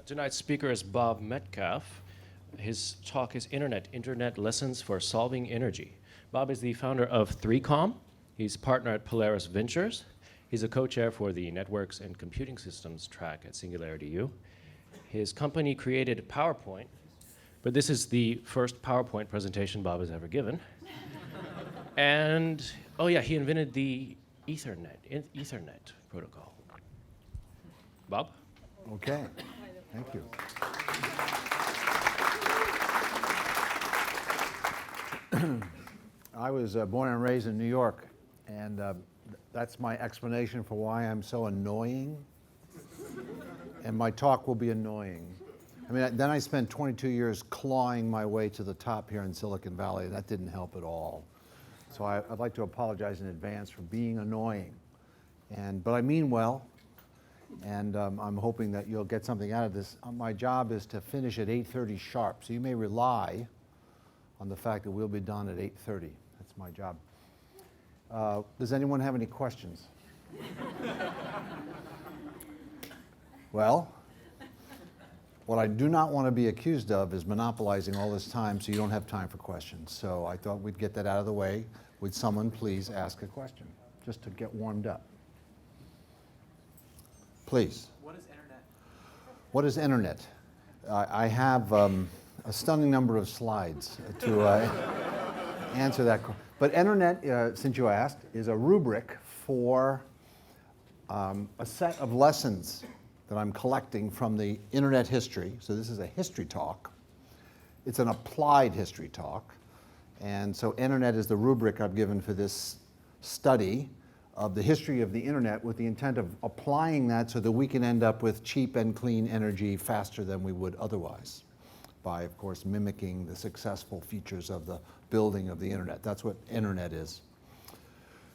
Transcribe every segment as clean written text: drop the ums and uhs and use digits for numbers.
Tonight's speaker is Bob Metcalfe. His talk is Internet Lessons for Solving Energy. Bob is the founder of 3Com. He's partner at Polaris Ventures. He's a co-chair for the Networks and Computing Systems track at Singularity U. His company created PowerPoint, but this is the first PowerPoint presentation Bob has ever given. And, oh yeah, he invented the Ethernet protocol. Bob? Okay, thank you. I was born and raised in New York, and that's my explanation for why I'm so annoying. And my talk will be annoying. I mean, then I spent 22 years clawing my way to the top here in Silicon Valley. That didn't help at all. So I'd like to apologize in advance for being annoying. But I mean well, and I'm hoping that you'll get something out of this. My job is to finish at 8:30 sharp, so you may rely on the fact that we'll be done at 8:30. That's my job. Does anyone have any questions? Well, what I do not want to be accused of is monopolizing all this time so you don't have time for questions. So I thought we'd get that out of the way. Would someone please ask a question, just to get warmed up? Please. What is Enernet? What is Enernet? I have a stunning number of slides to answer that. But Enernet, since you asked, is a rubric for a set of lessons that I'm collecting from the Internet history. So this is a history talk. It's an applied history talk. And so Enernet is the rubric I've given for this study of the history of the Internet with the intent of applying that so that we can end up with cheap and clean energy faster than we would otherwise, by, of course, mimicking the successful features of the building of the Internet. That's what Internet is.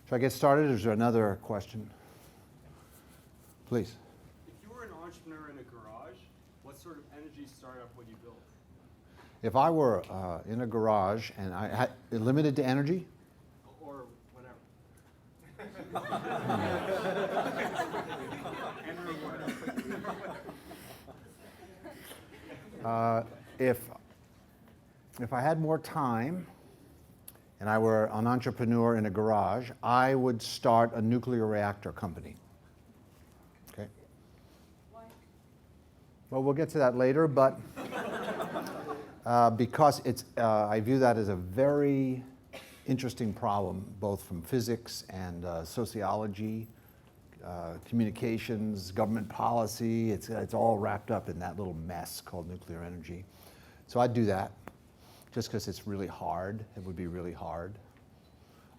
Should I get started, or is there another question? Please. If you were an entrepreneur in a garage, what sort of energy startup would you build? If I were in a garage and I had limited to energy? Or whatever. If I had more time and I were an entrepreneur in a garage, I would start a nuclear reactor company. Okay? Why? Well, we'll get to that later, but because I view that as a very interesting problem, both from physics and sociology, communications, government policy. It's all wrapped up in that little mess called nuclear energy. So I'd do that, just because it's really hard. It would be really hard.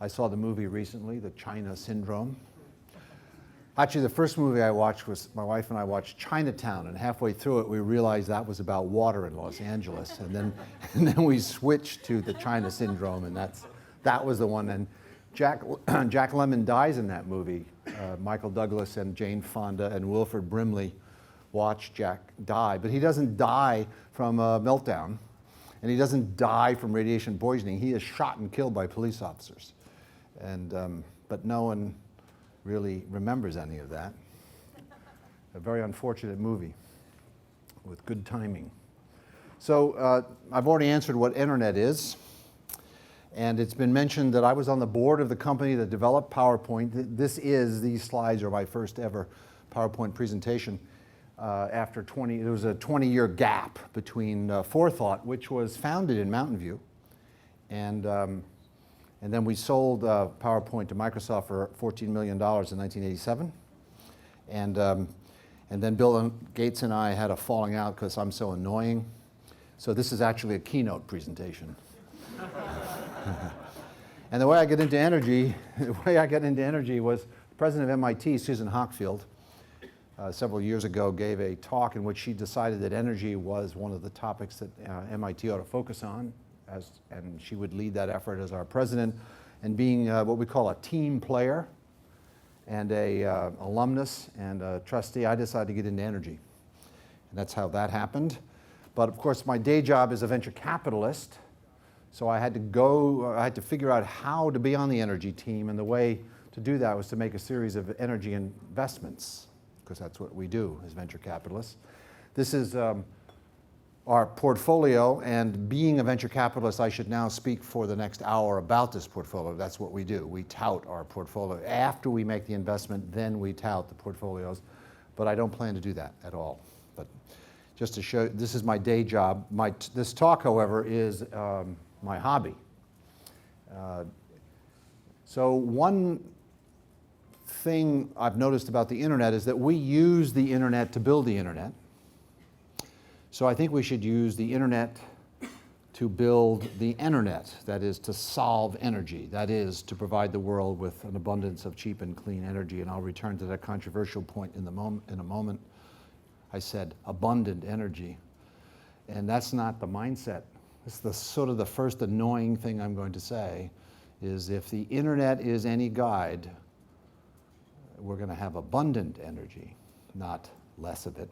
I saw the movie recently, The China Syndrome. Actually, the first movie I watched was, my wife and I watched Chinatown, and halfway through it we realized that was about water in Los Angeles. And then we switched to The China Syndrome, and that was the one. And Jack Lemmon dies in that movie. Michael Douglas and Jane Fonda and Wilford Brimley watch Jack die. But he doesn't die from a meltdown, and he doesn't die from radiation poisoning. He is shot and killed by police officers. But no one really remembers any of that. A very unfortunate movie with good timing. So I've already answered what Enernet is. And it's been mentioned that I was on the board of the company that developed PowerPoint. These slides are my first ever PowerPoint presentation. There was a 20-year gap between Forethought, which was founded in Mountain View, and then we sold PowerPoint to Microsoft for $14 million in 1987. And then Bill Gates and I had a falling out because I'm so annoying. So this is actually a keynote presentation. And the way I get into energy was the president of MIT, Susan Hockfield, several years ago gave a talk in which she decided that energy was one of the topics that MIT ought to focus on, and she would lead that effort as our president. And being what we call a team player and a alumnus and a trustee, I decided to get into energy. And that's how that happened. But of course, my day job is a venture capitalist. So I had to figure out how to be on the energy team, and the way to do that was to make a series of energy investments, because that's what we do as venture capitalists. This is our portfolio, and being a venture capitalist, I should now speak for the next hour about this portfolio. That's what we do. We tout our portfolio. After we make the investment, then we tout the portfolios, but I don't plan to do that at all. But just to show, this is my day job. This talk, however, is my hobby. So one thing I've noticed about the internet is that we use the internet to build the internet. So I think we should use the internet to build the Enernet, that is to solve energy, that is to provide the world with an abundance of cheap and clean energy. And I'll return to that controversial point in a moment. I said abundant energy, and that's not the mindset. It's the sort of the first annoying thing I'm going to say is if the internet is any guide, we're going to have abundant energy, not less of it.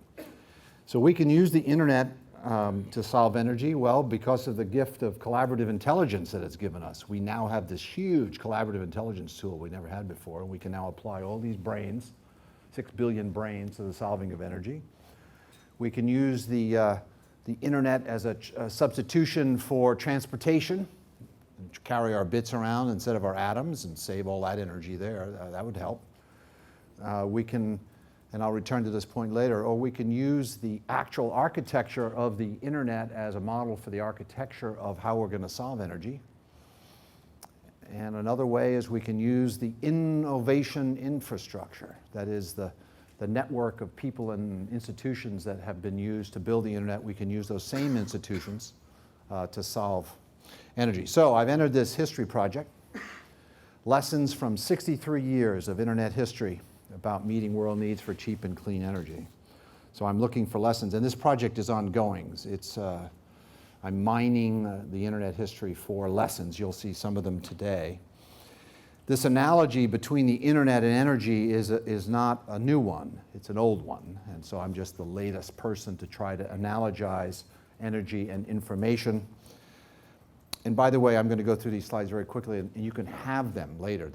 So we can use the internet to solve energy. Well, because of the gift of collaborative intelligence that it's given us, we now have this huge collaborative intelligence tool we never had before, and we can now apply all these brains, 6 billion brains, to the solving of energy. We can use the internet as a substitution for transportation, and carry our bits around instead of our atoms and save all that energy there. That would help. We can, and I'll return to this point later, or we can use the actual architecture of the internet as a model for the architecture of how we're going to solve energy. And another way is we can use the innovation infrastructure, that is the network of people and institutions that have been used to build the internet. We can use those same institutions to solve energy. So I've entered this history project, lessons from 63 years of internet history about meeting world needs for cheap and clean energy. So I'm looking for lessons, and this project is ongoing. I'm mining the internet history for lessons. You'll see some of them today. This analogy between the internet and energy is not a new one, it's an old one. And so I'm just the latest person to try to analogize energy and information. And by the way, I'm going to go through these slides very quickly, and you can have them later.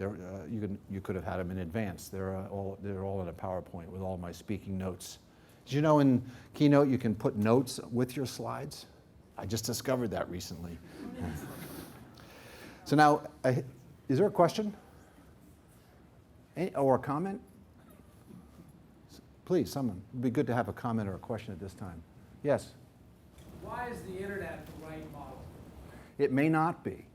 You could have had them in advance. They're all in a PowerPoint with all my speaking notes. Did you know in Keynote you can put notes with your slides? I just discovered that recently. So now, is there a question? Or a comment? Please, someone. It would be good to have a comment or a question at this time. Yes? Why is the internet the right model? It may not be,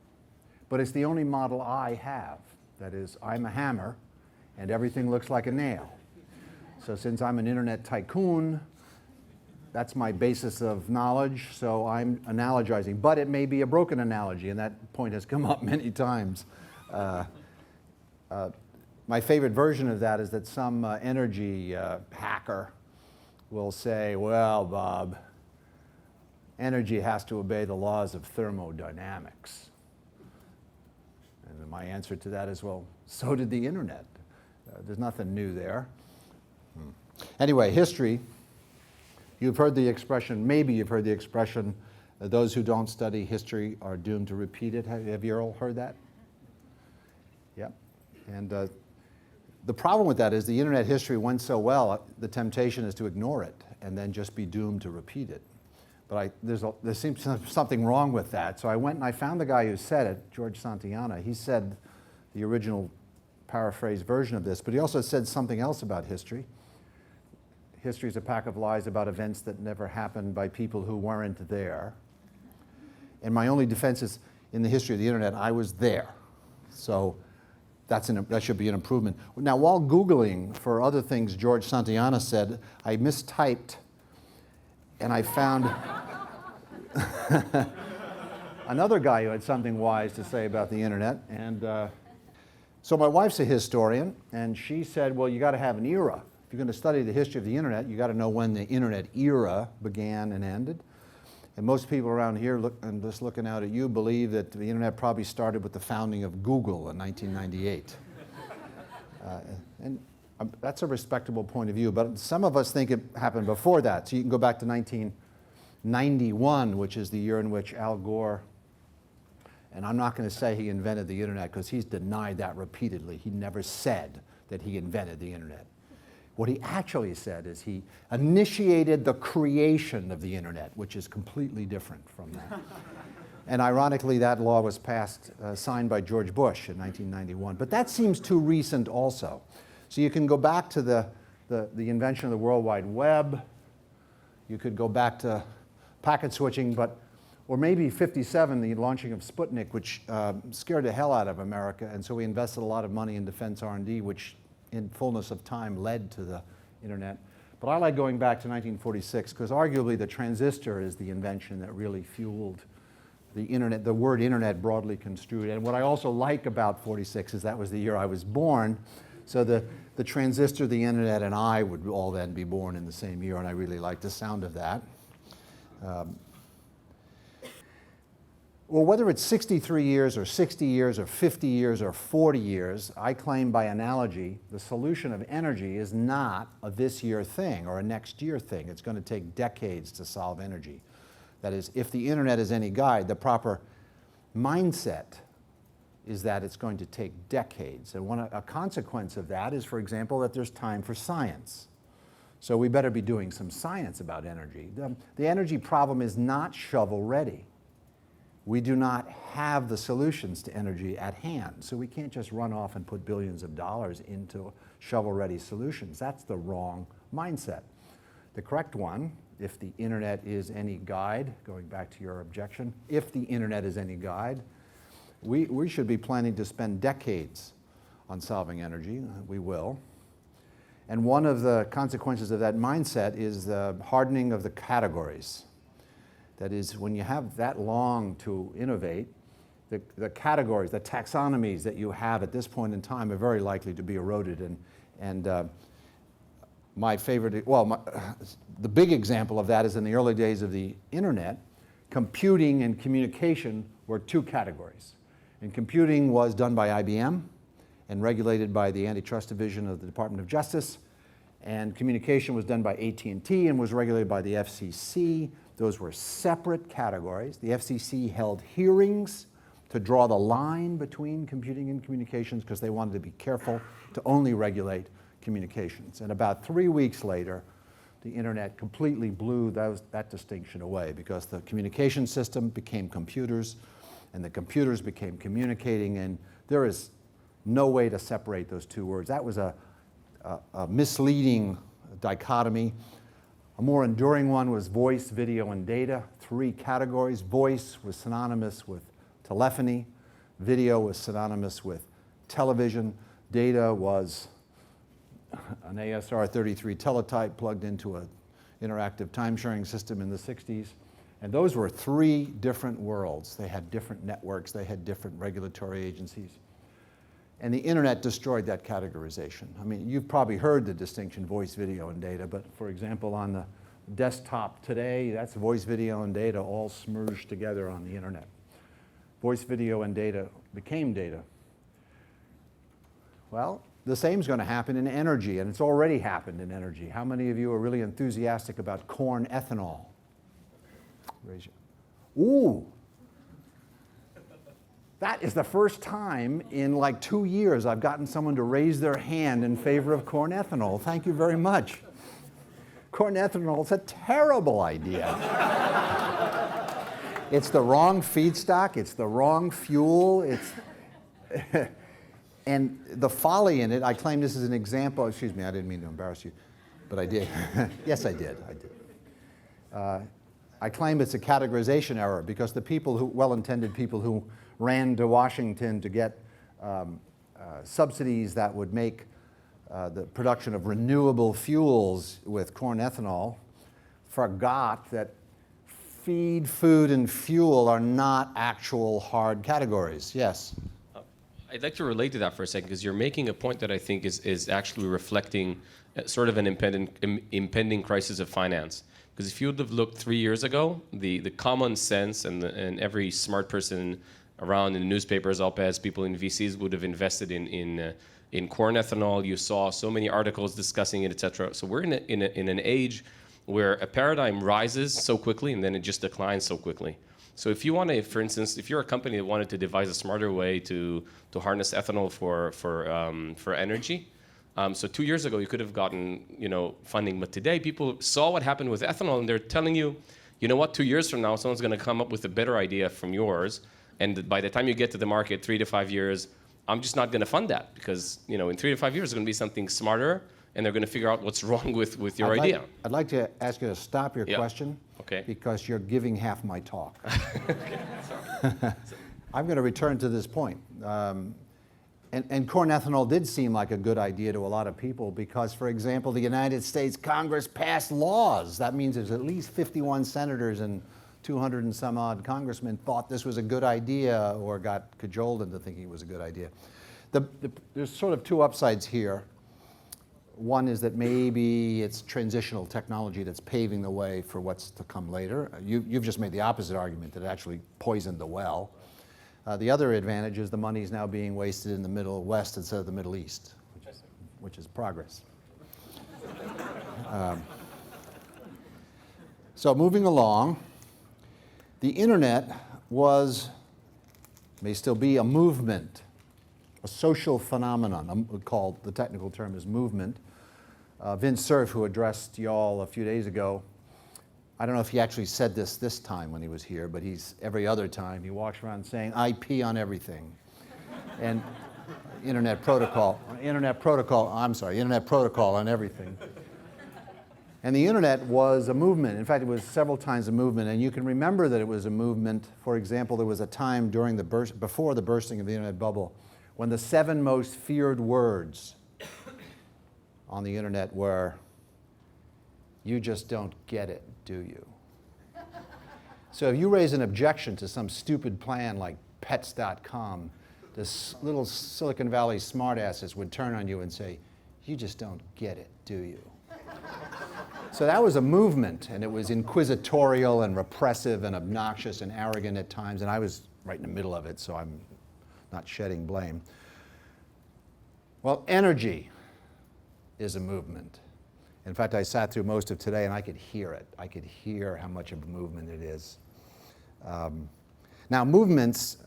but it's the only model I have. That is, I'm a hammer, and everything looks like a nail. So since I'm an internet tycoon, that's my basis of knowledge, so I'm analogizing. But it may be a broken analogy, and that point has come up many times. My favorite version of that is that some energy hacker will say, well, Bob, energy has to obey the laws of thermodynamics. And then my answer to that is, well, so did the internet. There's nothing new there. Anyway, history. You've heard the expression, maybe you've heard the expression, those who don't study history are doomed to repeat it. Have you all heard that? Yeah. And the problem with that is the internet history went so well, the temptation is to ignore it and then just be doomed to repeat it. But there seems something wrong with that. So I went and I found the guy who said it, George Santayana. He said the original paraphrased version of this, but he also said something else about history. History is a pack of lies about events that never happened by people who weren't there. And my only defense is, in the history of the internet, I was there. So that should be an improvement. Now, while Googling for other things George Santayana said, I mistyped, and I found another guy who had something wise to say about the internet. And so my wife's a historian, and she said, well, you got to have an era. If you're going to study the history of the internet, you got to know when the internet era began and ended. And most people around here, and just looking out at you, believe that the internet probably started with the founding of Google in 1998. And that's a respectable point of view, but some of us think it happened before that. So you can go back to 1991, which is the year in which Al Gore, and I'm not going to say he invented the internet because he's denied that repeatedly. He never said that he invented the internet. What he actually said is he initiated the creation of the internet, which is completely different from that. And ironically, that law was passed, signed by George Bush in 1991. But that seems too recent also. So you can go back to the invention of the World Wide Web. You could go back to packet switching, or maybe 57, the launching of Sputnik, which scared the hell out of America. And so we invested a lot of money in defense R&D, which in fullness of time led to the internet. But I like going back to 1946, because arguably the transistor is the invention that really fueled the internet, the word internet broadly construed. And what I also like about 46 is that was the year I was born. So the transistor, the internet, and I would all then be born in the same year, and I really like the sound of that. Well, whether it's 63 years or 60 years or 50 years or 40 years, I claim by analogy, the solution of energy is not a this year thing or a next year thing. It's going to take decades to solve energy. That is, if the internet is any guide, the proper mindset is that it's going to take decades. And a consequence of that is, for example, that there's time for science. So we better be doing some science about energy. The energy problem is not shovel-ready. We do not have the solutions to energy at hand. So we can't just run off and put billions of dollars into shovel-ready solutions. That's the wrong mindset. The correct one, if the internet is any guide, going back to your objection, if the internet is any guide, we should be planning to spend decades on solving energy. We will. And one of the consequences of that mindset is the hardening of the categories. That is, when you have that long to innovate, the categories, the taxonomies that you have at this point in time are very likely to be eroded. And my favorite, the big example of that is in the early days of the internet, computing and communication were two categories. And computing was done by IBM and regulated by the Antitrust Division of the Department of Justice. And communication was done by AT&T and was regulated by the FCC. Those were separate categories. The FCC held hearings to draw the line between computing and communications because they wanted to be careful to only regulate communications. And about 3 weeks later, the internet completely blew that distinction away because the communication system became computers and the computers became communicating, and there is no way to separate those two words. That was a misleading dichotomy. A more enduring one was voice, video, and data, 3 categories. Voice was synonymous with telephony. Video was synonymous with television. Data was an ASR-33 teletype plugged into an interactive time-sharing system in the 60s. And those were 3 different worlds. They had different networks. They had different regulatory agencies. And the internet destroyed that categorization. I mean, you've probably heard the distinction voice, video, and data, but for example, on the desktop today, that's voice, video, and data all smerged together on the internet. Voice, video, and data became data. Well, the same is going to happen in energy, and it's already happened in energy. How many of you are really enthusiastic about corn ethanol? Raise your... Ooh! That is the first time in like 2 years I've gotten someone to raise their hand in favor of corn ethanol. Thank you very much. Corn ethanol is a terrible idea. It's the wrong feedstock, it's the wrong fuel, and the folly in it, I claim this is an example, excuse me, I didn't mean to embarrass you, but I did. Yes, I did. I claim it's a categorization error because the people who, well-intended people who ran to Washington to get subsidies that would make the production of renewable fuels with corn ethanol forgot that feed, food, and fuel are not actual hard categories. Yes? I'd like to relate to that for a second because you're making a point that I think is actually reflecting sort of an impending crisis of finance. Because if you would have looked 3 years ago, the common sense and every smart person around in the newspapers, op-eds, people in VCs would have invested in corn ethanol. You saw so many articles discussing it, etc. So we're in an age where a paradigm rises so quickly and then it just declines so quickly. So if you want to, for instance, if you're a company that wanted to devise a smarter way to harness ethanol for energy, So 2 years ago, you could have gotten, funding, but today people saw what happened with ethanol, and they're telling you, you know what? 2 years from now, someone's going to come up with a better idea from yours, and by the time you get to the market, 3 to 5 years, I'm just not going to fund that because, in 3 to 5 years, there's going to be something smarter, and they're going to figure out what's wrong with your idea. I'd like to ask you to stop your Yeah. question. Okay. Because you're giving half my talk. I'm going to return to this point. And corn ethanol did seem like a good idea to a lot of people because, for example, the United States Congress passed laws. That means there's at least 51 senators and 200 and some odd congressmen thought this was a good idea or got cajoled into thinking it was a good idea. There's sort of two upsides here. One is that maybe it's transitional technology that's paving the way for what's to come later. You've just made the opposite argument that it actually poisoned the well. The other advantage is the money is now being wasted in the Middle West instead of the Middle East, which is progress. So moving along, the internet may still be a movement, a social phenomenon, called, the technical term is movement. Vince Cerf, who addressed y'all a few days ago, I don't know if he actually said this time when he was here, but every other time he walks around saying IP on everything. And internet protocol on everything. And the internet was a movement. In fact, it was several times a movement. And you can remember that it was a movement. For example, there was a time before the bursting of the internet bubble when the 7 most feared words on the internet were, "You just don't get it, do you?" So if you raise an objection to some stupid plan like pets.com, this little Silicon Valley smartasses would turn on you and say, "You just don't get it, do you?" So that was a movement, and it was inquisitorial and repressive and obnoxious and arrogant at times, and I was right in the middle of it, so I'm not shedding blame. Well, energy is a movement. In fact, I sat through most of today and I could hear it. I could hear how much of a movement it is. Now, movements,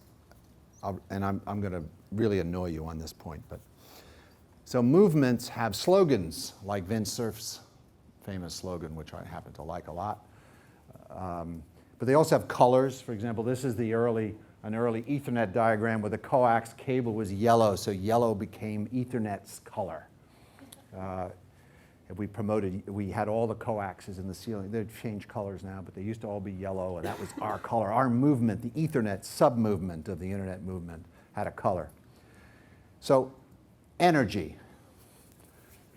and I'm going to really annoy you on this point, so movements have slogans like Vince Cerf's famous slogan, which I happen to like a lot. But they also have colors. For example, this is an early Ethernet diagram where the coax cable was yellow, so yellow became Ethernet's color. We had all the coaxes in the ceiling. They've changed colors now, but they used to all be yellow, and that was our color. Our movement, the Ethernet sub-movement of the internet movement, had a color. So, energy.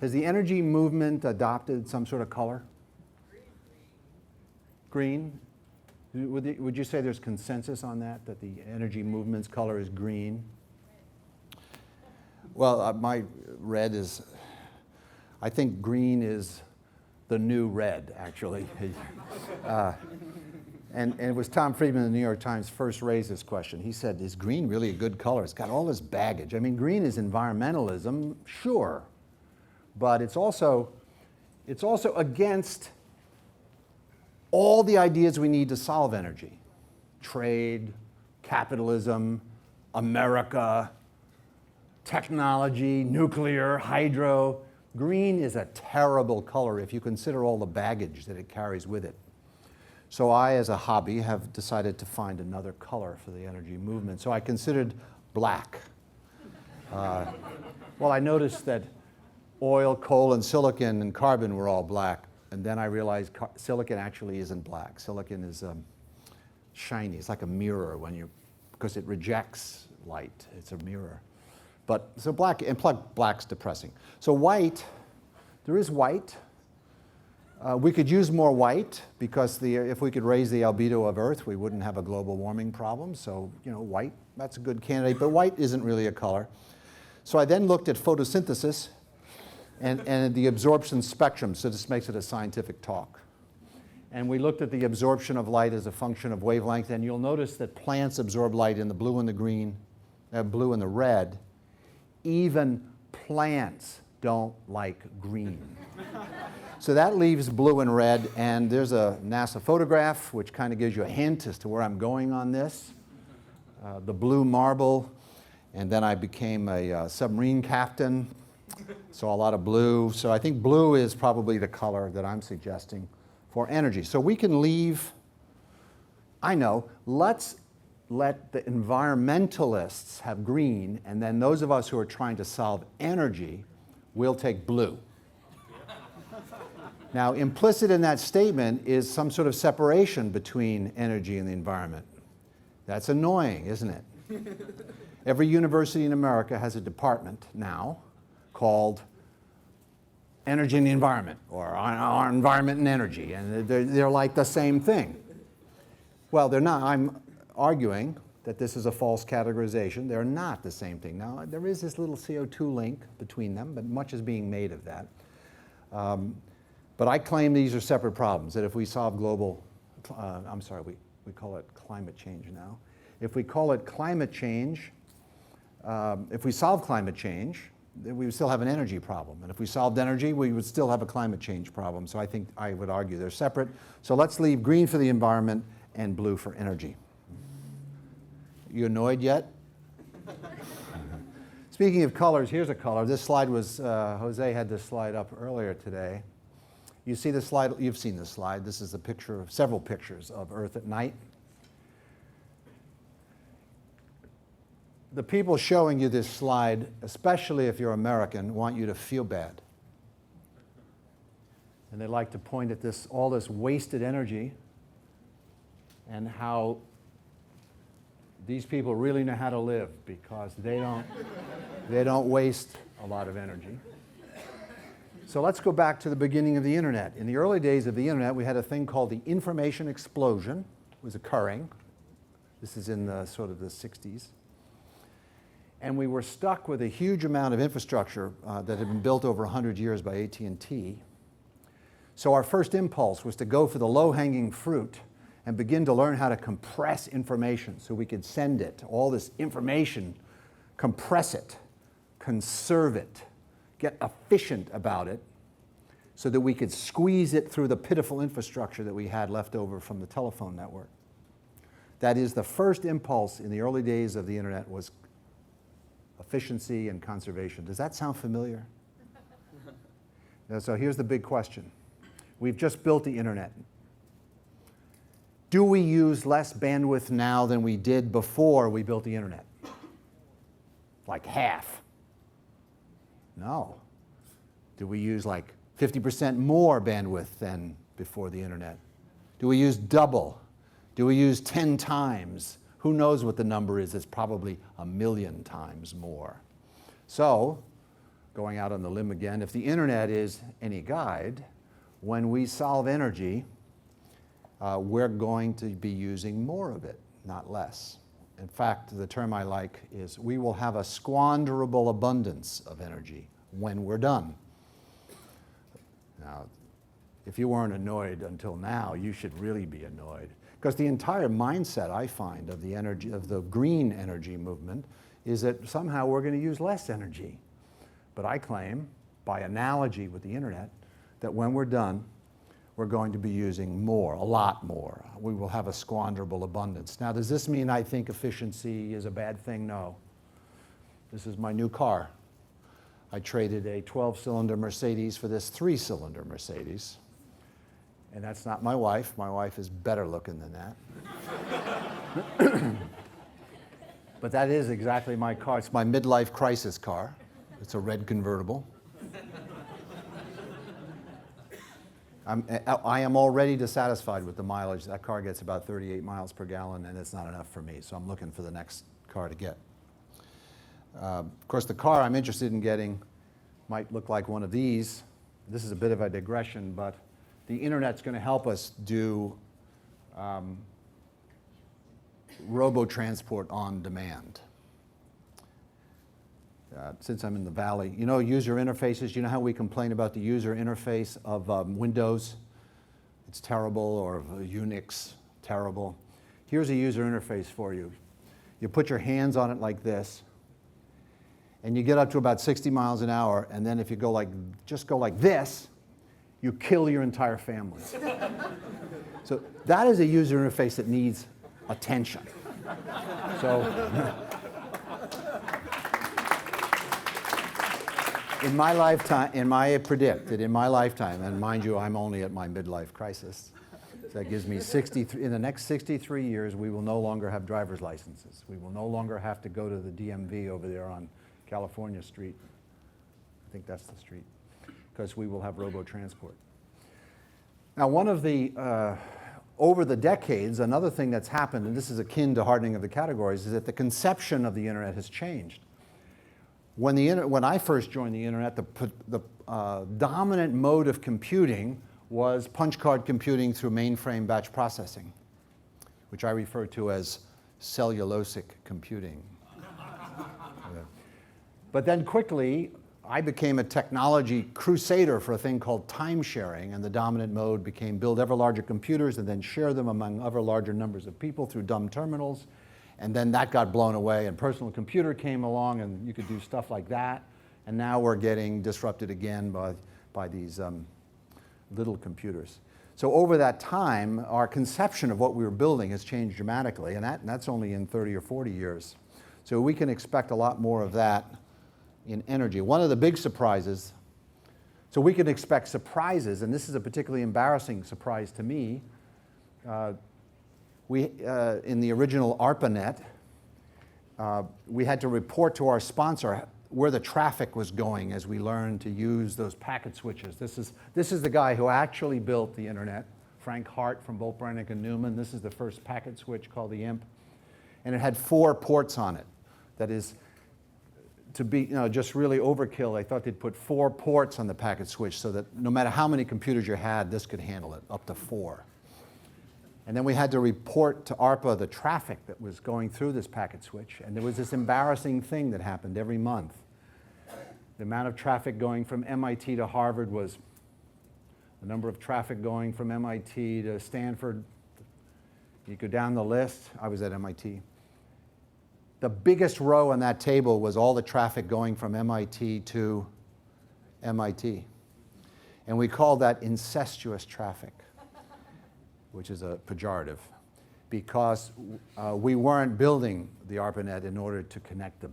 Has the energy movement adopted some sort of color? Green? Would you say there's consensus on that the energy movement's color is green? Well, my red is, I think green is the new red, actually. And it was Tom Friedman in the New York Times first raised this question. He said, is green really a good color? It's got all this baggage. I mean, green is environmentalism, sure, but it's also against all the ideas we need to solve energy. Trade, capitalism, America, technology, nuclear, hydro. Green is a terrible color if you consider all the baggage that it carries with it. So I, as a hobby, have decided to find another color for the energy movement. So I considered black. Well, I noticed that oil, coal, and silicon and carbon were all black. And then I realized silicon actually isn't black. Silicon is shiny. It's like a mirror because it rejects light. It's a mirror. But so black's depressing. So white, there is white. We could use more white because if we could raise the albedo of Earth, we wouldn't have a global warming problem. So, white, that's a good candidate. But white isn't really a color. So I then looked at photosynthesis and the absorption spectrum. So this makes it a scientific talk. And we looked at the absorption of light as a function of wavelength. And you'll notice that plants absorb light in the blue and the green, blue and the red. Even plants don't like green. So that leaves blue and red, and there's a NASA photograph which kind of gives you a hint as to where I'm going on this. The blue marble, and then I became a submarine captain. So a lot of blue. So I think blue is probably the color that I'm suggesting for energy. So we can leave, I know, let's let the environmentalists have green, and then those of us who are trying to solve energy will take blue. Now, implicit in that statement is some sort of separation between energy and the environment. That's annoying, isn't it? Every university in America has a department now called Energy and the Environment, or our Environment and Energy, and they're like the same thing. Well, they're not. I'm arguing that this is a false categorization. They're not the same thing. Now, there is this little CO2 link between them, but much is being made of that. But I claim these are separate problems, that if we solve global, we call it climate change now. If we call it climate change, if we solve climate change, then we would still have an energy problem. And if we solved energy, we would still have a climate change problem. So I think I would argue they're separate. So let's leave green for the environment and blue for energy. You annoyed yet? Speaking of colors, here's a color. This slide was, Jose had this slide up earlier today. You see this slide? You've seen this slide. This is a picture of several pictures of Earth at night. The people showing you this slide, especially if you're American, want you to feel bad. And they like to point at this, all this wasted energy and how these people really know how to live because they don't waste a lot of energy. So let's go back to the beginning of the internet. In the early days of the internet, we had a thing called the information explosion. It was occurring. This is in the sort of the 60s. And we were stuck with a huge amount of infrastructure that had been built over 100 years by AT&T. So our first impulse was to go for the low-hanging fruit and begin to learn how to compress information so we could send it, all this information, compress it, conserve it, get efficient about it so that we could squeeze it through the pitiful infrastructure that we had left over from the telephone network. That is, the first impulse in the early days of the internet was efficiency and conservation. Does that sound familiar? So here's the big question. We've just built the internet. Do we use less bandwidth now than we did before we built the internet? Like half? No. Do we use like 50% more bandwidth than before the internet? Do we use double? Do we use 10 times? Who knows what the number is? It's probably 1,000,000 times more. So, going out on the limb again, if the internet is any guide, when we solve energy, we're going to be using more of it, not less. In fact, the term I like is we will have a squanderable abundance of energy when we're done. Now, if you weren't annoyed until now, you should really be annoyed. Because the entire mindset, I find, of the energy, of the green energy movement is that somehow we're going to use less energy. But I claim, by analogy with the internet, that when we're done, we're going to be using more, a lot more. We will have a squanderable abundance. Now, does this mean I think efficiency is a bad thing? No. This is my new car. I traded a 12-cylinder Mercedes for this 3-cylinder Mercedes. And that's not my wife. My wife is better looking than that. But that is exactly my car. It's my midlife crisis car. It's a red convertible. I am already dissatisfied with the mileage. That car gets about 38 miles per gallon, and it's not enough for me. So I'm looking for the next car to get. Of course, the car I'm interested in getting might look like one of these. This is a bit of a digression, but the internet's going to help us do robo-transport on demand. Since I'm in the valley, you know user interfaces, you know how we complain about the user interface of Windows? It's terrible, or Unix, terrible. Here's a user interface for you. You put your hands on it like this, and you get up to about 60 miles an hour, and then if you go like, just go like this, you kill your entire family. So that is a user interface that needs attention. So In my lifetime, in my lifetime, and mind you, I'm only at my midlife crisis. So that gives me 63, in the next 63 years, we will no longer have driver's licenses. We will no longer have to go to the DMV over there on California Street. I think that's the street, because we will have robo-transport. Now, one of the, over the decades, another thing that's happened, and this is akin to hardening of the categories, is that the conception of the internet has changed. When I first joined the internet, the dominant mode of computing was punch card computing through mainframe batch processing, which I refer to as cellulosic computing. Yeah. But then quickly, I became a technology crusader for a thing called time sharing, and the dominant mode became build ever larger computers and then share them among ever larger numbers of people through dumb terminals. And then that got blown away, and personal computer came along, and you could do stuff like that. And now we're getting disrupted again by these little computers. So over that time, our conception of what we were building has changed dramatically, and that's only in 30 or 40 years. So we can expect a lot more of that in energy. One of the big surprises, so we can expect surprises, and this is a particularly embarrassing surprise to me. In the original ARPANET, we had to report to our sponsor where the traffic was going as we learned to use those packet switches. This is the guy who actually built the internet, Frank Hart from Bolt, Beranek and Newman. This is the first packet switch called the IMP. And it had 4 ports on it. That is, to be just really overkill, I thought they'd put 4 ports on the packet switch so that no matter how many computers you had, this could handle it, up to 4. And then we had to report to ARPA the traffic that was going through this packet switch. And there was this embarrassing thing that happened every month. The amount of traffic going from MIT to Harvard was the number of traffic going from MIT to Stanford. You go down the list. I was at MIT. The biggest row on that table was all the traffic going from MIT to MIT. And we called that incestuous traffic, which is a pejorative, because we weren't building the ARPANET in order to connect the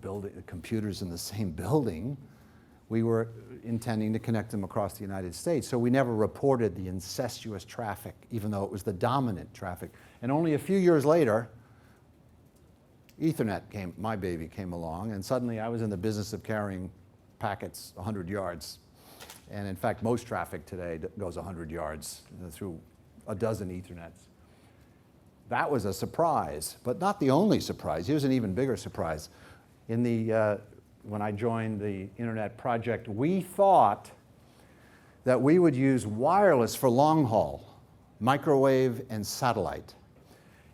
computers in the same building. We were intending to connect them across the United States. So we never reported the incestuous traffic, even though it was the dominant traffic. And only a few years later, Ethernet my baby came along, and suddenly I was in the business of carrying packets 100 yards. And in fact, most traffic today goes 100 yards through a dozen Ethernets. That was a surprise, but not the only surprise. Here's an even bigger surprise. When I joined the Internet project, we thought that we would use wireless for long haul, microwave and satellite.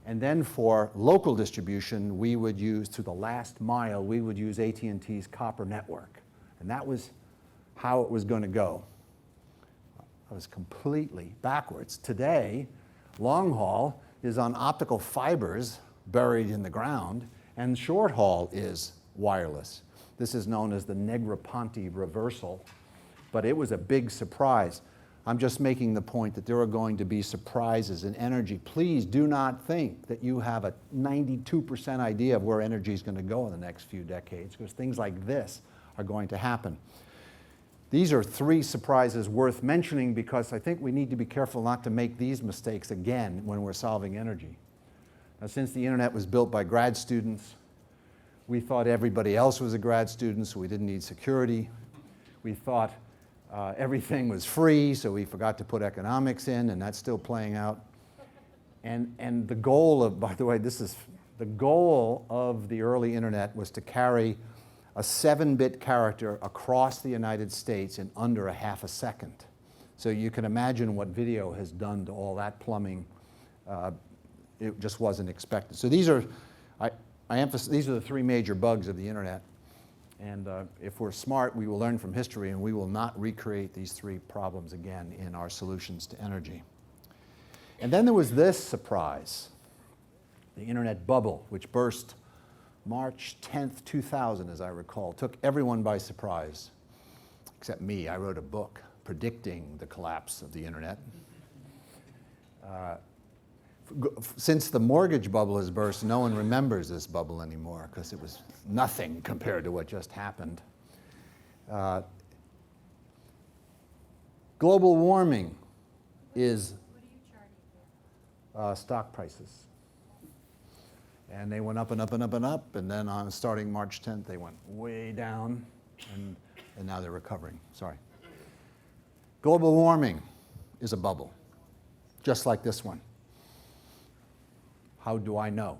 And then for local distribution, we would use, to the last mile, we would use AT&T's copper network. And that was how it was going to go. I was completely backwards. Today, long haul is on optical fibers buried in the ground, and short haul is wireless. This is known as the Negroponte reversal, but it was a big surprise. I'm just making the point that there are going to be surprises in energy. Please do not think that you have a 92% idea of where energy is going to go in the next few decades, because things like this are going to happen. These are 3 surprises worth mentioning, because I think we need to be careful not to make these mistakes again when we're solving energy. Now, since the internet was built by grad students, we thought everybody else was a grad student, so we didn't need security. We thought everything was free, so we forgot to put economics in, and that's still playing out. And the goal of, by the way, the goal of the early internet was to carry a 7-bit character across the United States in under a half a second. So you can imagine what video has done to all that plumbing. It just wasn't expected. So these are, these are the 3 major bugs of the internet. And if we're smart, we will learn from history, and we will not recreate these 3 problems again in our solutions to energy. And then there was this surprise, the internet bubble, which burst March 10th, 2000, as I recall. Took everyone by surprise, except me. I wrote a book predicting the collapse of the internet. Since the mortgage bubble has burst, no one remembers this bubble anymore, because it was nothing compared to what just happened. Global warming is What are you charting for? stock prices. And they went up and up and up and up, and then on starting March 10th, they went way down, and now they're recovering. Sorry. Global warming is a bubble, just like this one. How do I know?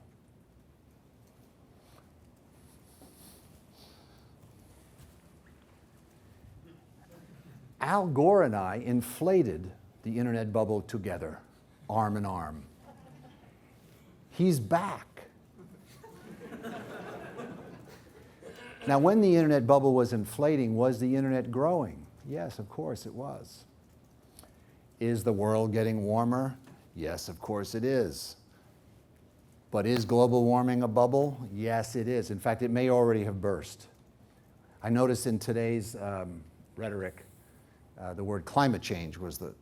Al Gore and I inflated the internet bubble together, arm in arm. He's back. Now, when the internet bubble was inflating, was the internet growing? Yes, of course it was. Is the world getting warmer? Yes, of course it is. But is global warming a bubble? Yes, it is. In fact, it may already have burst. I noticed in today's rhetoric, the word climate change was the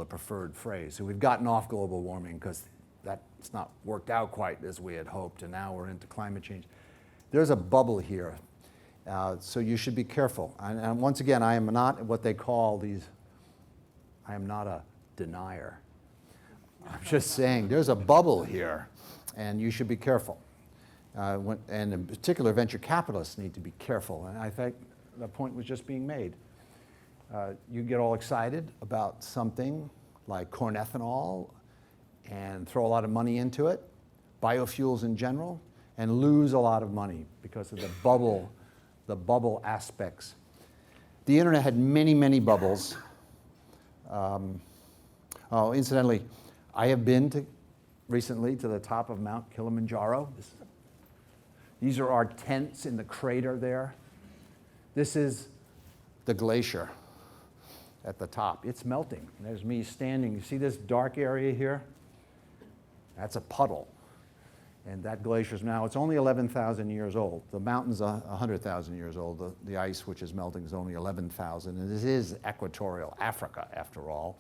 preferred phrase. So we've gotten off global warming because that's not worked out quite as we had hoped, and now we're into climate change. There's a bubble here, so you should be careful. And once again, I am not what they call these, I am not a denier. I'm just saying there's a bubble here, and you should be careful. And in particular, venture capitalists need to be careful, and I think the point was just being made. You get all excited about something like corn ethanol and throw a lot of money into it, biofuels in general, and lose a lot of money because of the bubble aspects. The internet had many, many bubbles. Incidentally, I have been recently to the top of Mount Kilimanjaro. These are our tents in the crater there. This is the glacier at the top. It's melting. There's me standing. You see this dark area here? That's a puddle. And that glacier's now, it's only 11,000 years old. The mountain's 100,000 years old. The ice, which is melting, is only 11,000. And this is equatorial Africa, after all.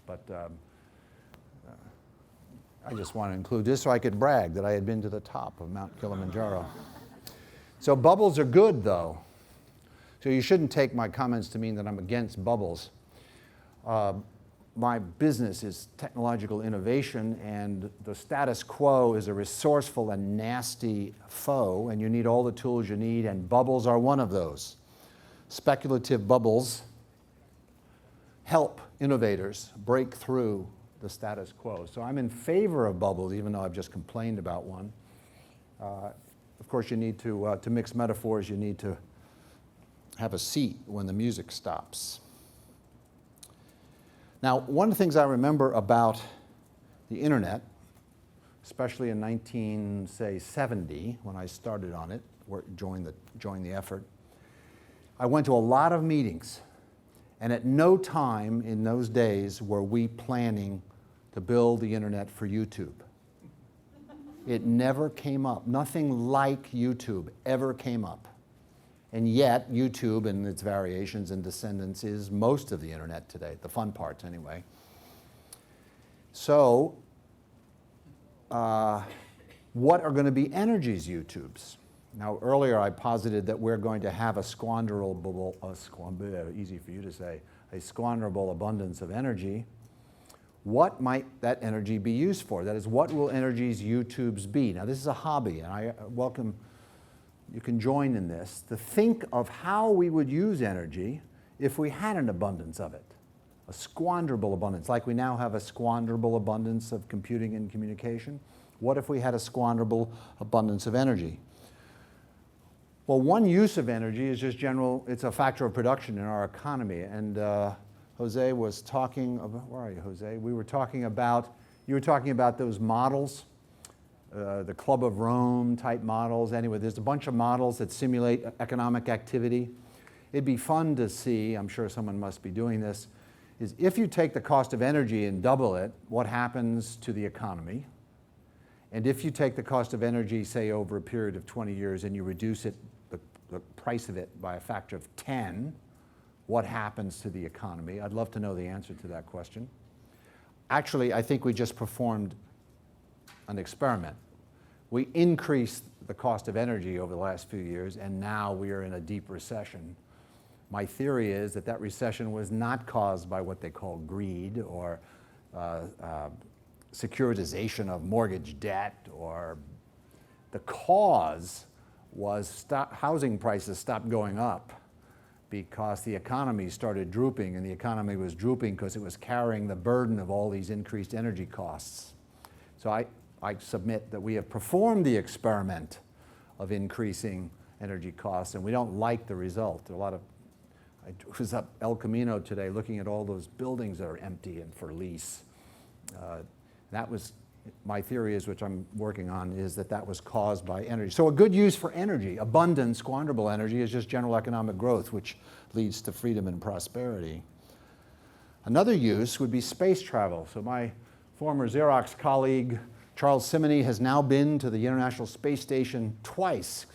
But I just want to include this so I could brag that I had been to the top of Mount Kilimanjaro. So bubbles are good, though. So you shouldn't take my comments to mean that I'm against bubbles. My business is technological innovation, and the status quo is a resourceful and nasty foe, and you need all the tools you need, and bubbles are one of those. Speculative bubbles help innovators break through the status quo. So I'm in favor of bubbles, even though I've just complained about one. Of course, you need to mix metaphors, you need to have a seat when the music stops. Now, one of the things I remember about the internet, especially in 1970, when I started on it, joined the effort, I went to a lot of meetings, and at no time in those days were we planning to build the internet for YouTube. It never came up. Nothing like YouTube ever came up. And yet, YouTube and its variations and descendants is most of the internet today, the fun parts anyway. So, what are going to be energy's YouTubes? Now, earlier I posited that we're going to have easy for you to say, a squanderable abundance of energy. What might that energy be used for? That is, what will energy's YouTubes be? Now, this is a hobby, and I welcome you can join in this, to think of how we would use energy if we had an abundance of it, a squanderable abundance, like we now have a squanderable abundance of computing and communication. What if we had a squanderable abundance of energy? Well, one use of energy is just general, it's a factor of production in our economy. And Jose was talking about, where are you, Jose? You were talking about those models, the Club of Rome type models. Anyway, there's a bunch of models that simulate economic activity. It'd be fun to see, I'm sure someone must be doing this, is if you take the cost of energy and double it, what happens to the economy? And if you take the cost of energy, say, over a period of 20 years and you reduce it, the price of it by a factor of 10, what happens to the economy? I'd love to know the answer to that question. Actually, I think we just performed an experiment. We increased the cost of energy over the last few years, and now we are in a deep recession. My theory is that that recession was not caused by what they call greed or securitization of mortgage debt, or the cause was housing prices stopped going up because the economy started drooping, and the economy was drooping because it was carrying the burden of all these increased energy costs. So I submit that we have performed the experiment of increasing energy costs, and we don't like the result. There are a lot of, I was up El Camino today looking at all those buildings that are empty and for lease. That was, my theory is, which I'm working on, is that that was caused by energy. So a good use for energy, abundant, squanderable energy, is just general economic growth, which leads to freedom and prosperity. Another use would be space travel. So my former Xerox colleague, Charles Simonyi, has now been to the International Space Station twice,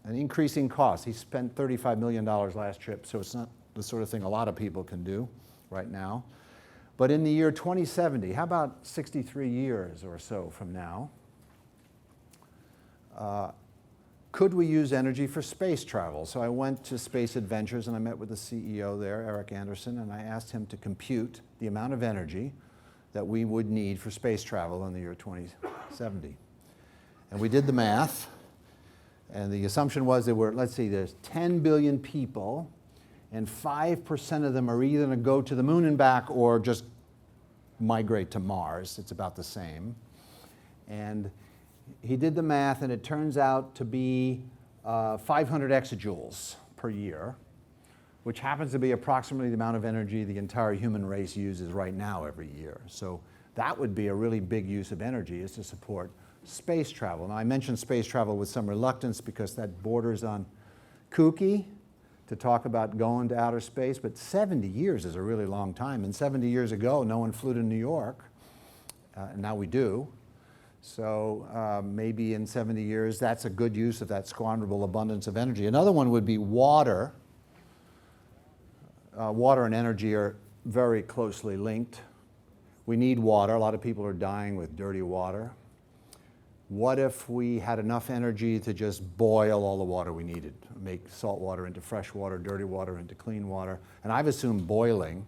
an increasing cost. He spent $35 million last trip, so it's not the sort of thing a lot of people can do right now. But in the year 2070, how about 63 years or so from now, could we use energy for space travel? So I went to Space Adventures and I met with the CEO there, Eric Anderson, and I asked him to compute the amount of energy that we would need for space travel in the year 2070. And we did the math, and the assumption was there were, let's see, there's 10 billion people, and 5% of them are either going to go to the moon and back or just migrate to Mars. It's about the same. And he did the math, and it turns out to be 500 exajoules per year, which happens to be approximately the amount of energy the entire human race uses right now every year. So that would be a really big use of energy, is to support space travel. Now, I mentioned space travel with some reluctance because that borders on kooky to talk about going to outer space, but 70 years is a really long time. And 70 years ago, no one flew to New York, and now we do. So maybe in 70 years, that's a good use of that squanderable abundance of energy. Another one would be water. Water and energy are very closely linked. We need water. A lot of people are dying with dirty water. What if we had enough energy to just boil all the water we needed? Make salt water into fresh water, dirty water into clean water. And I've assumed boiling.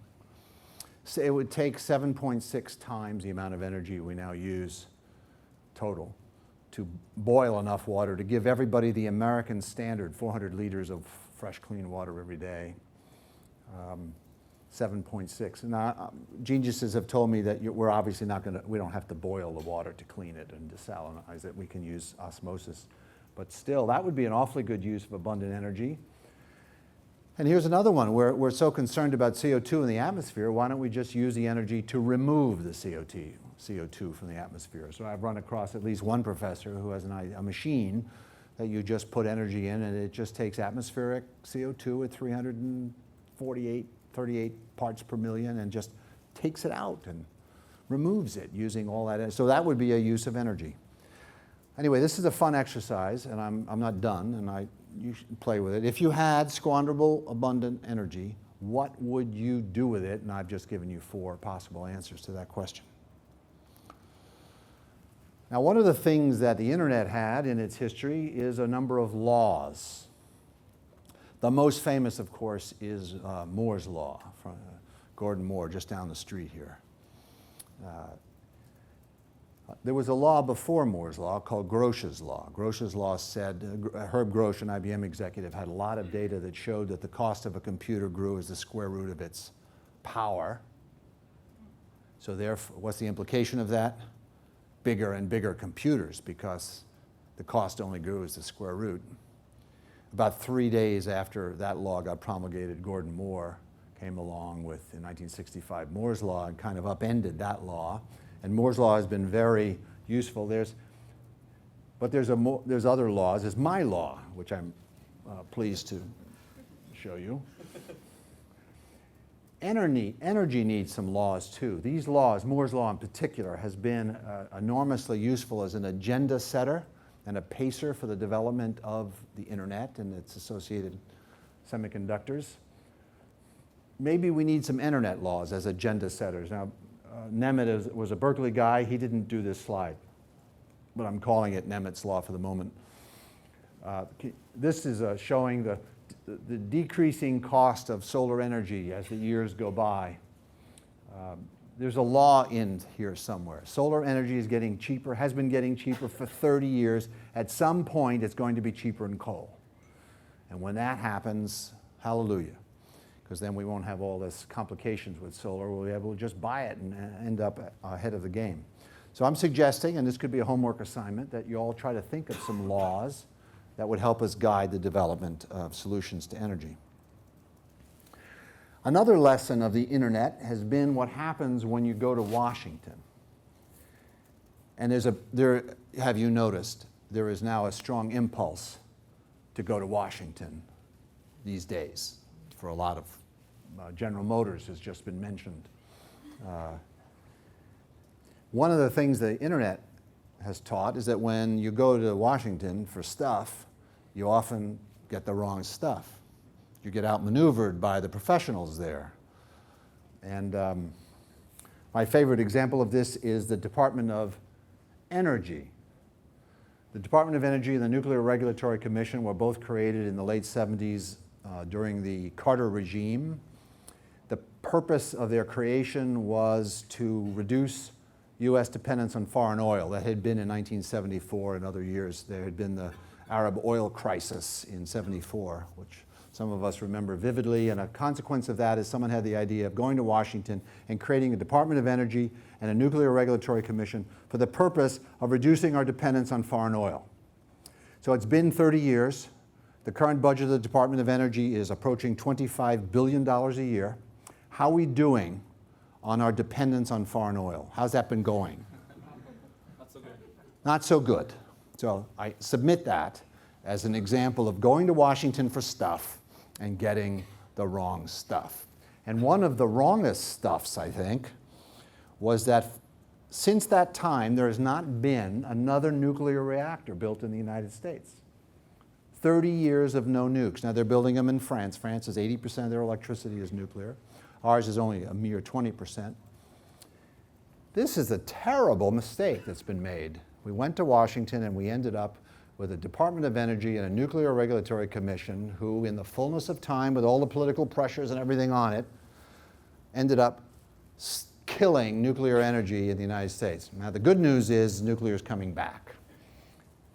So it would take 7.6 times the amount of energy we now use total to boil enough water to give everybody the American standard, 400 liters of fresh, clean water every day. 7.6. Now, geniuses have told me that we're obviously not going to, we don't have to boil the water to clean it and desalinize it. We can use osmosis. But still, that would be an awfully good use of abundant energy. And here's another one. We're so concerned about CO2 in the atmosphere, why don't we just use the energy to remove the CO2 from the atmosphere? So I've run across at least one professor who has a machine that you just put energy in, and it just takes atmospheric CO2 at 38 parts per million and just takes it out and removes it using all that. So that would be a use of energy. Anyway, this is a fun exercise, and I'm not done, and you should play with it. If you had squanderable, abundant energy, what would you do with it? And I've just given you 4 possible answers to that question. Now, one of the things that the internet had in its history is a number of laws. The most famous, of course, is Moore's Law, from Gordon Moore, just down the street here. There was a law before Moore's Law called Grosch's Law. Grosch's Law said, Herb Grosch, an IBM executive, had a lot of data that showed that the cost of a computer grew as the square root of its power. So therefore, what's the implication of that? Bigger and bigger computers, because the cost only grew as the square root. About 3 days after that law got promulgated, Gordon Moore came along with, in 1965, Moore's Law, and kind of upended that law. And Moore's Law has been very useful. There's other laws. There's my law, which I'm pleased to show you. Energy needs some laws too. These laws, Moore's Law in particular, has been enormously useful as an agenda setter and a pacer for the development of the internet and its associated semiconductors. Maybe we need some internet laws as agenda setters. Now, Nimitz was a Berkeley guy. He didn't do this slide, but I'm calling it Nimitz Law for the moment. This is showing the decreasing cost of solar energy as the years go by. There's a law in here somewhere. Solar energy is getting cheaper, has been getting cheaper for 30 years. At some point, it's going to be cheaper than coal. And when that happens, hallelujah, because then we won't have all this complications with solar. We'll be able to just buy it and end up ahead of the game. So I'm suggesting, and this could be a homework assignment, that you all try to think of some laws that would help us guide the development of solutions to energy. Another lesson of the internet has been what happens when you go to Washington. And have you noticed, there is now a strong impulse to go to Washington these days for a lot of, General Motors has just been mentioned. One of the things the internet has taught is that when you go to Washington for stuff, you often get the wrong stuff. You get outmaneuvered by the professionals there. And my favorite example of this is the Department of Energy. The Department of Energy and the Nuclear Regulatory Commission were both created in the late 70s during the Carter regime. The purpose of their creation was to reduce U.S. dependence on foreign oil. That had been in 1974 and other years. There had been the Arab oil crisis in 74, which some of us remember vividly, and a consequence of that is someone had the idea of going to Washington and creating a Department of Energy and a Nuclear Regulatory Commission for the purpose of reducing our dependence on foreign oil. So it's been 30 years. The current budget of the Department of Energy is approaching $25 billion a year. How are we doing on our dependence on foreign oil? How's that been going? Not so good. Not so good. So I submit that as an example of going to Washington for stuff and getting the wrong stuff. And one of the wrongest stuffs, I think, was that since that time, there has not been another nuclear reactor built in the United States. 30 years of no nukes. Now, they're building them in France. France is 80% of their electricity is nuclear. Ours is only a mere 20%. This is a terrible mistake that's been made. We went to Washington and we ended up with a Department of Energy and a Nuclear Regulatory Commission who, in the fullness of time, with all the political pressures and everything on it, ended up killing nuclear energy in the United States. Now, the good news is nuclear is coming back.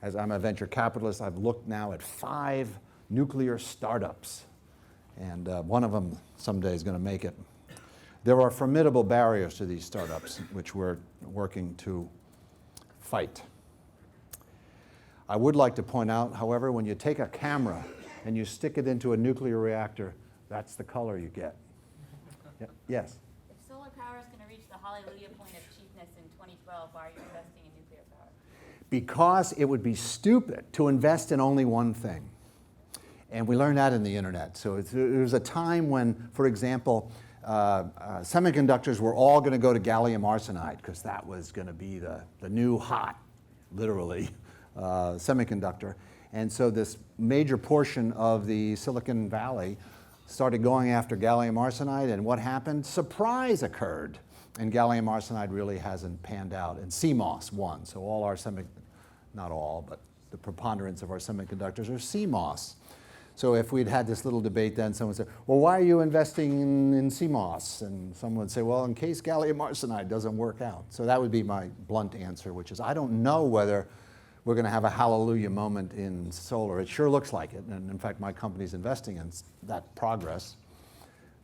As I'm a venture capitalist, I've looked now at 5 nuclear startups, and one of them someday is going to make it. There are formidable barriers to these startups, which we're working to fight. I would like to point out, however, when you take a camera and you stick it into a nuclear reactor, that's the color you get. Yes? If solar power is going to reach the hallelujah point of cheapness in 2012, why are you investing in nuclear power? Because it would be stupid to invest in only one thing. And we learned that in the internet. So there was a time when, for example, semiconductors were all going to go to gallium arsenide because that was going to be the new hot, literally, semiconductor. And so this major portion of the Silicon Valley started going after gallium arsenide, and what happened? Surprise occurred. And gallium arsenide really hasn't panned out. And CMOS won. So all our not all, but the preponderance of our semiconductors are CMOS. So if we'd had this little debate then, someone would say, well, why are you investing in CMOS? And someone would say, well, in case gallium arsenide doesn't work out. So that would be my blunt answer, which is I don't know whether we're going to have a hallelujah moment in solar. It sure looks like it. And in fact, my company's investing in that progress.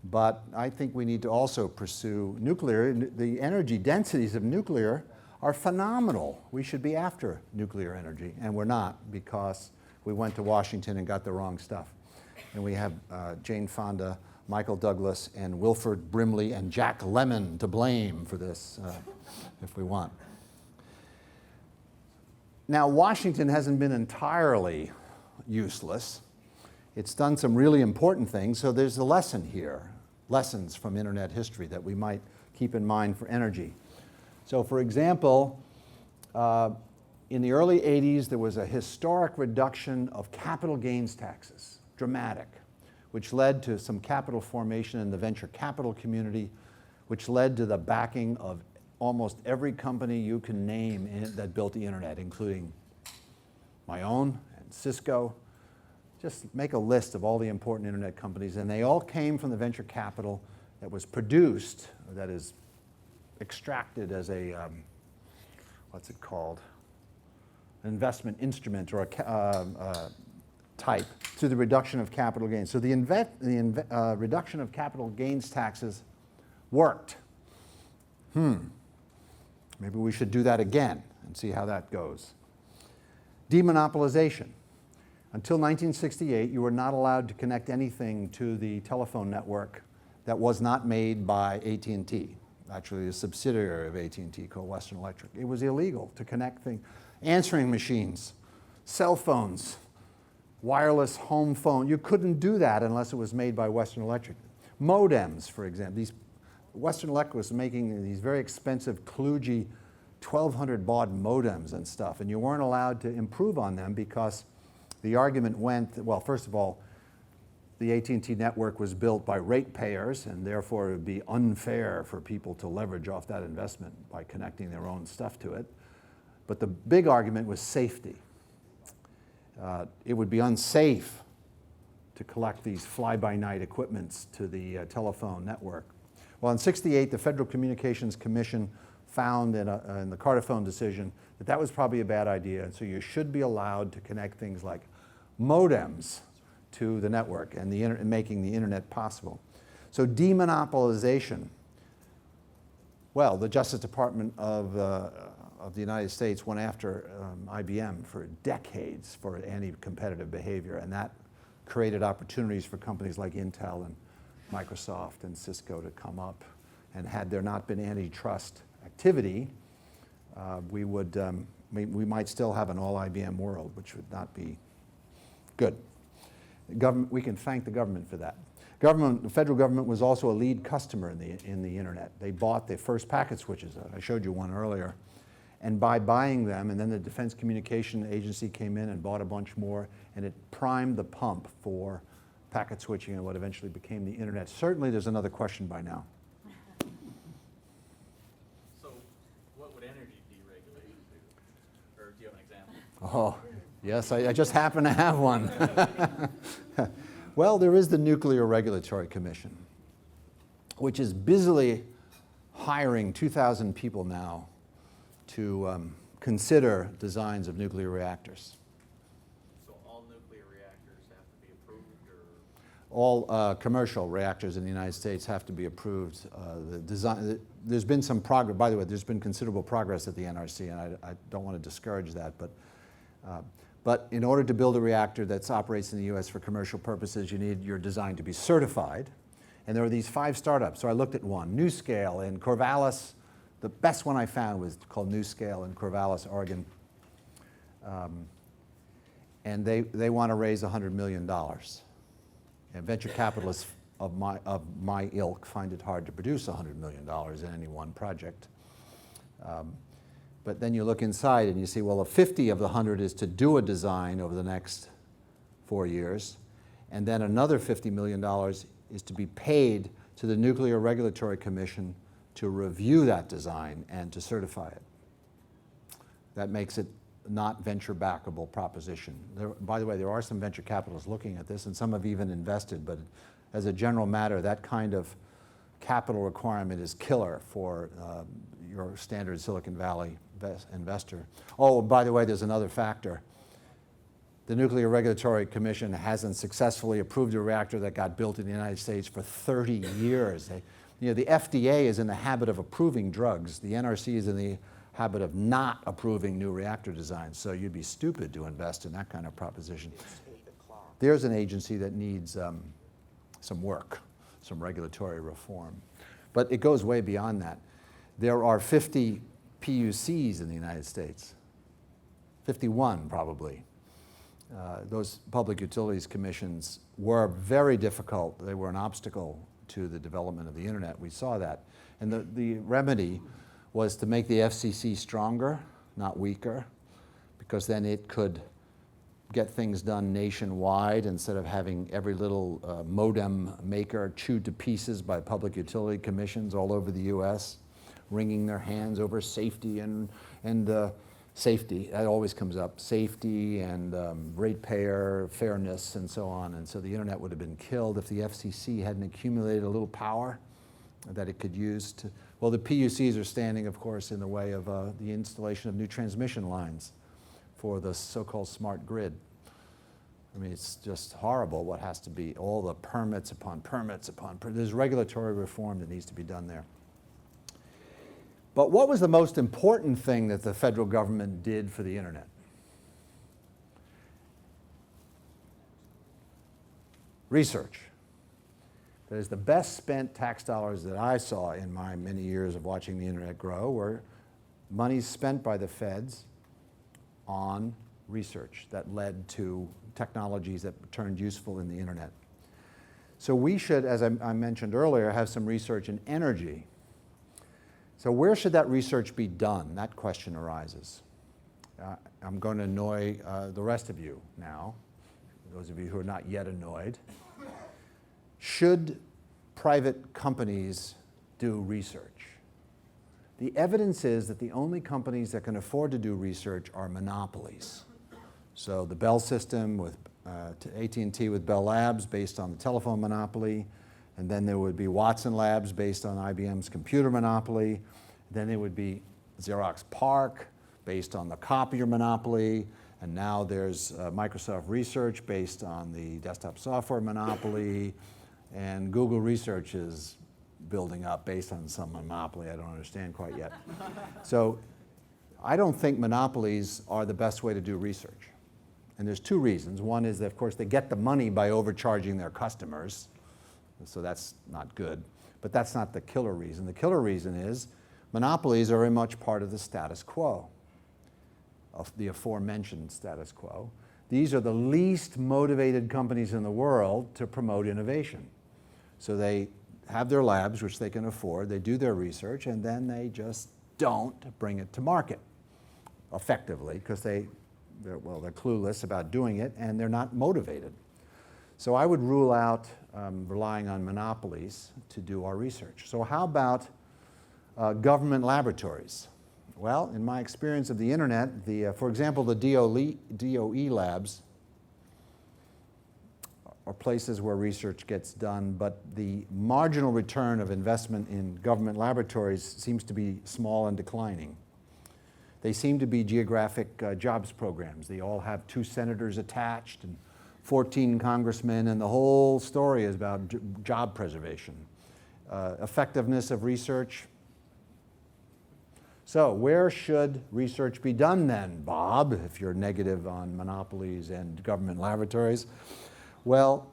But I think we need to also pursue nuclear. The energy densities of nuclear are phenomenal. We should be after nuclear energy, and we're not because we went to Washington and got the wrong stuff. And we have Jane Fonda, Michael Douglas, and Wilford Brimley, and Jack Lemmon to blame for this if we want. Now, Washington hasn't been entirely useless. It's done some really important things, so there's a lesson here, lessons from internet history that we might keep in mind for energy. So for example, in the early 80s, there was a historic reduction of capital gains taxes, dramatic, which led to some capital formation in the venture capital community, which led to the backing of almost every company you can name that built the internet, including my own and Cisco. just make a list of all the important internet companies, and they all came from the venture capital that was produced, that is extracted as a, what's it called? An investment instrument or a type through the reduction of capital gains. So the reduction of capital gains taxes worked. Maybe we should do that again and see how that goes. Demonopolization. Until 1968, you were not allowed to connect anything to the telephone network that was not made by AT&T, actually a subsidiary of AT&T called Western Electric. It was illegal to connect things. Answering machines, cell phones, wireless home phone. You couldn't do that unless it was made by Western Electric. Modems, for example. Western Electric was making these very expensive kludgy 1200 baud modems and stuff, and you weren't allowed to improve on them because the argument went, well, first of all, the AT&T network was built by ratepayers, and therefore it would be unfair for people to leverage off that investment by connecting their own stuff to it. But the big argument was safety. It would be unsafe to collect these fly-by-night equipments to the telephone network. Well, in '68, the Federal Communications Commission found in the Carterphone decision that that was probably a bad idea, and so you should be allowed to connect things like modems to the network and making the internet possible. So demonopolization. Well, the Justice Department of the United States went after IBM for decades for anti-competitive behavior, and that created opportunities for companies like Intel and Microsoft and Cisco to come up. And had there not been antitrust activity, we might still have an all IBM world, which would not be good. We can thank the government for that. The federal government was also a lead customer in the internet. They bought the first packet switches. I showed you one earlier. And by buying them, and then the Defense Communication Agency came in and bought a bunch more, and it primed the pump for packet switching and what eventually became the internet. Certainly there's another question by now. So what would energy deregulation do? Or do you have an example? Oh, yes, I just happen to have one. Well, there is the Nuclear Regulatory Commission, which is busily hiring 2,000 people now to consider designs of nuclear reactors. So all nuclear reactors have to be approved, or? All commercial reactors in the United States have to be approved. There's been some progress, by the way, there's been considerable progress at the NRC, and I don't want to discourage that, but in order to build a reactor that operates in the US for commercial purposes, you need your design to be certified. And there are these 5 startups. So I looked at one, NuScale in Corvallis. The best one I found was called NuScale in Corvallis, Oregon. And they want to raise $100 million. And venture capitalists of my ilk find it hard to produce $100 million in any one project. But then you look inside and you see, well, 50 of the 100 is to do a design over the next 4 years. And then another $50 million is to be paid to the Nuclear Regulatory Commission to review that design and to certify it. That makes it not venture-backable proposition. By the way, there are some venture capitalists looking at this, and some have even invested, but as a general matter, that kind of capital requirement is killer for your standard Silicon Valley investor. Oh, by the way, there's another factor. The Nuclear Regulatory Commission hasn't successfully approved a reactor that got built in the United States for 30 years. The FDA is in the habit of approving drugs. The NRC is in the habit of not approving new reactor designs. So you'd be stupid to invest in that kind of proposition. There's an agency that needs some work, some regulatory reform. But it goes way beyond that. There are 50 PUCs in the United States, 51 probably. Those public utilities commissions were very difficult. They were an obstacle to the development of the internet. We saw that. And the remedy was to make the FCC stronger, not weaker, because then it could get things done nationwide instead of having every little modem maker chewed to pieces by public utility commissions all over the US, wringing their hands over safety and Safety, that always comes up. Safety and ratepayer, fairness, and so on. And so the internet would have been killed if the FCC hadn't accumulated a little power that it could use to, well, the PUCs are standing, of course, in the way of the installation of new transmission lines for the so-called smart grid. I mean, it's just horrible what has to be, all the permits upon permits upon permits. There's regulatory reform that needs to be done there. But what was the most important thing that the federal government did for the internet? Research. That is, the best spent tax dollars that I saw in my many years of watching the internet grow were monies spent by the feds on research that led to technologies that turned useful in the internet. So we should, as I mentioned earlier, have some research in energy. So where should that research be done? That question arises. I'm going to annoy the rest of you now, those of you who are not yet annoyed. Should private companies do research? The evidence is that the only companies that can afford to do research are monopolies. So the Bell system with AT&T with Bell Labs based on the telephone monopoly, and then there would be Watson Labs based on IBM's computer monopoly. Then there would be Xerox PARC based on the copier monopoly. And now there's Microsoft Research based on the desktop software monopoly. And Google Research is building up based on some monopoly I don't understand quite yet. So I don't think monopolies are the best way to do research. And there's two reasons. One is that, of course, they get the money by overcharging their customers. So that's not good. But that's not the killer reason. The killer reason is monopolies are very much part of the status quo, of the aforementioned status quo. These are the least motivated companies in the world to promote innovation. So they have their labs, which they can afford, they do their research, and then they just don't bring it to market effectively because they're clueless about doing it and they're not motivated. So I would rule out relying on monopolies to do our research. So how about government laboratories? Well, in my experience of the internet, for example, the DOE labs are places where research gets done, but the marginal return of investment in government laboratories seems to be small and declining. They seem to be geographic jobs programs. They all have 2 senators attached and 14 congressmen, and the whole story is about job preservation. Effectiveness of research. So where should research be done then, Bob, if you're negative on monopolies and government laboratories? Well,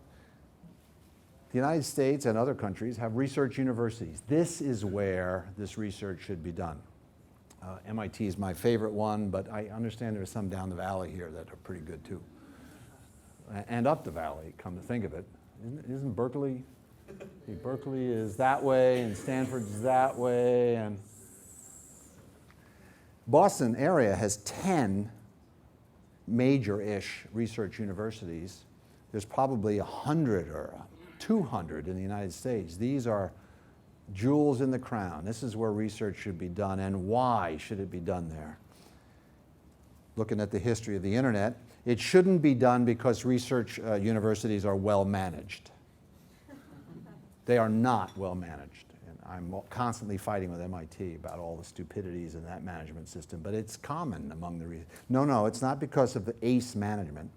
the United States and other countries have research universities. This is where this research should be done. MIT is my favorite one, but I understand there are some down the valley here that are pretty good too. And up the valley, come to think of it. Isn't Berkeley? Berkeley is that way, and Stanford is that way, and Boston area has 10 major-ish research universities. There's probably 100 or 200 in the United States. These are jewels in the crown. This is where research should be done, and why should it be done there? Looking at the history of the internet, it shouldn't be done because research universities are well managed. They are not well managed. And I'm constantly fighting with MIT about all the stupidities in that management system, but it's common among the No, it's not because of the ACE management.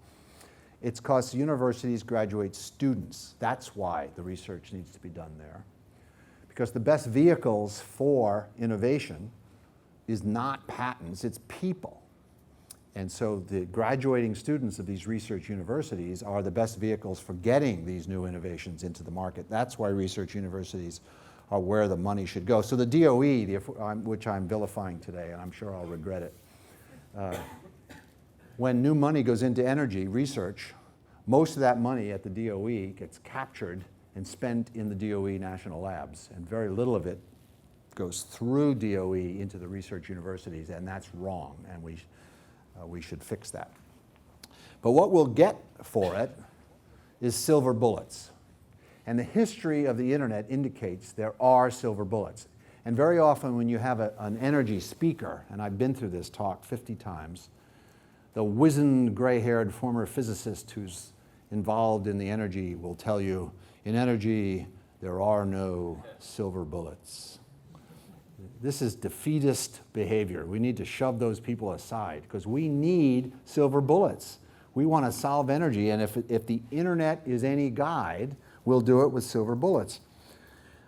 It's because universities graduate students. That's why the research needs to be done there. Because the best vehicles for innovation is not patents, it's people. And so the graduating students of these research universities are the best vehicles for getting these new innovations into the market. That's why research universities are where the money should go. So the DOE, which I'm vilifying today, and I'm sure I'll regret it, when new money goes into energy research, most of that money at the DOE gets captured and spent in the DOE national labs, and very little of it goes through DOE into the research universities, and that's wrong, and we should fix that. But what we'll get for it is silver bullets. And the history of the internet indicates there are silver bullets. And very often when you have an energy speaker, and I've been through this talk 50 times, the wizened, gray-haired former physicist who's involved in the energy will tell you, in energy, there are no silver bullets. This is defeatist behavior. We need to shove those people aside because we need silver bullets. We want to solve energy, and if the internet is any guide, we'll do it with silver bullets.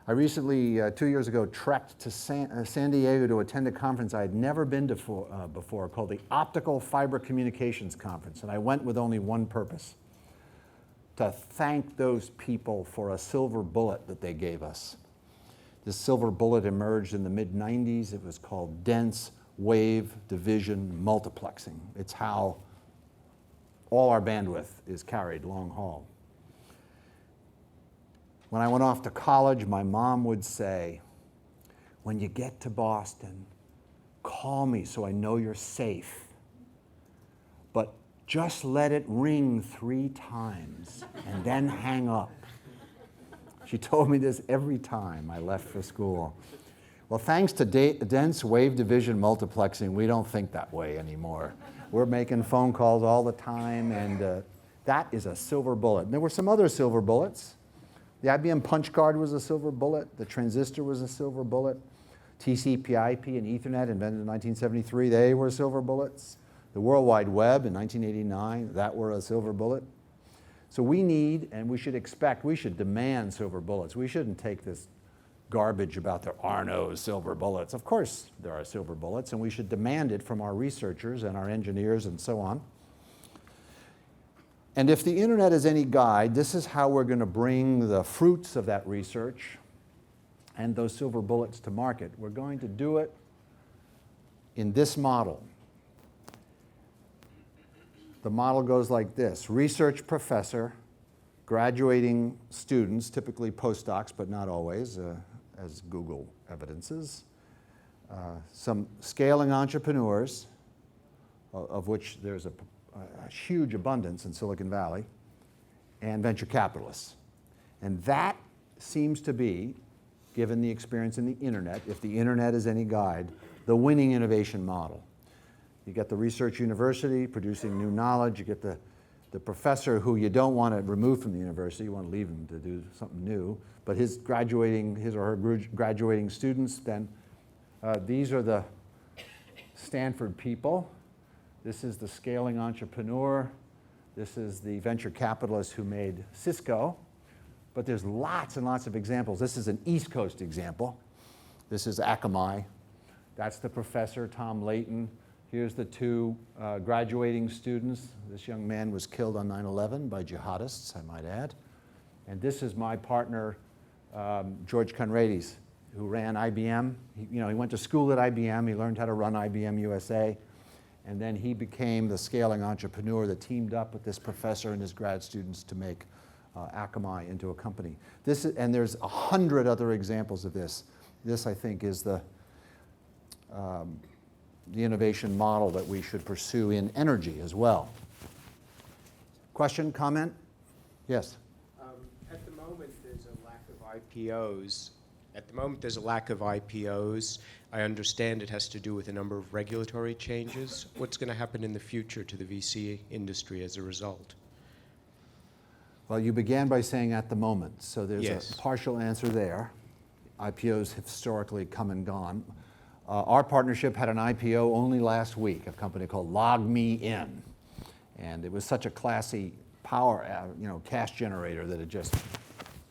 I recently, 2 years ago, trekked to San Diego to attend a conference I had never been to before called the Optical Fiber Communications Conference, and I went with only one purpose: to thank those people for a silver bullet that they gave us. This silver bullet emerged in the mid-90s. It was called dense wave division multiplexing. It's how all our bandwidth is carried long haul. When I went off to college, my mom would say, when you get to Boston, call me so I know you're safe. But just let it ring 3 times and then hang up. She told me this every time I left for school. Well, thanks to dense wave division multiplexing, we don't think that way anymore. We're making phone calls all the time, and that is a silver bullet. And there were some other silver bullets. The IBM punch card was a silver bullet. The transistor was a silver bullet. TCP/IP and Ethernet, invented in 1973, they were silver bullets. The World Wide Web in 1989, that were a silver bullet. So we need, and we should expect, we should demand silver bullets. We shouldn't take this garbage about there are no silver bullets. Of course there are silver bullets, and we should demand it from our researchers and our engineers and so on. And if the internet is any guide, this is how we're going to bring the fruits of that research and those silver bullets to market. We're going to do it in this model. The model goes like this: research professor, graduating students, typically postdocs, but not always, as Google evidences, some scaling entrepreneurs, of which there's a huge abundance in Silicon Valley, and venture capitalists. And that seems to be, given the experience in the internet, if the internet is any guide, the winning innovation model. You get the research university producing new knowledge. You get the professor who you don't want to remove from the university. You want to leave him to do something new. But his or her graduating students, then these are the Stanford people. This is the scaling entrepreneur. This is the venture capitalist who made Cisco. But there's lots and lots of examples. This is an East Coast example. This is Akamai. That's the professor, Tom Layton. Here's the 2 graduating students. This young man was killed on 9/11 by jihadists, I might add. And this is my partner, George Conrades, who ran IBM. He went to school at IBM. He learned how to run IBM USA. And then he became the scaling entrepreneur that teamed up with this professor and his grad students to make Akamai into a company. And there's 100 other examples of this. This, I think, is the innovation model that we should pursue in energy as well. Question, comment? Yes? At the moment, there's a lack of IPOs. I understand it has to do with a number of regulatory changes. What's going to happen in the future to the VC industry as a result? Well, you began by saying at the moment, so there's Yes. a partial answer there. IPOs have historically come and gone. Our partnership had an IPO only last week, a company called LogMeIn. And it was such a classy power, cash generator that it just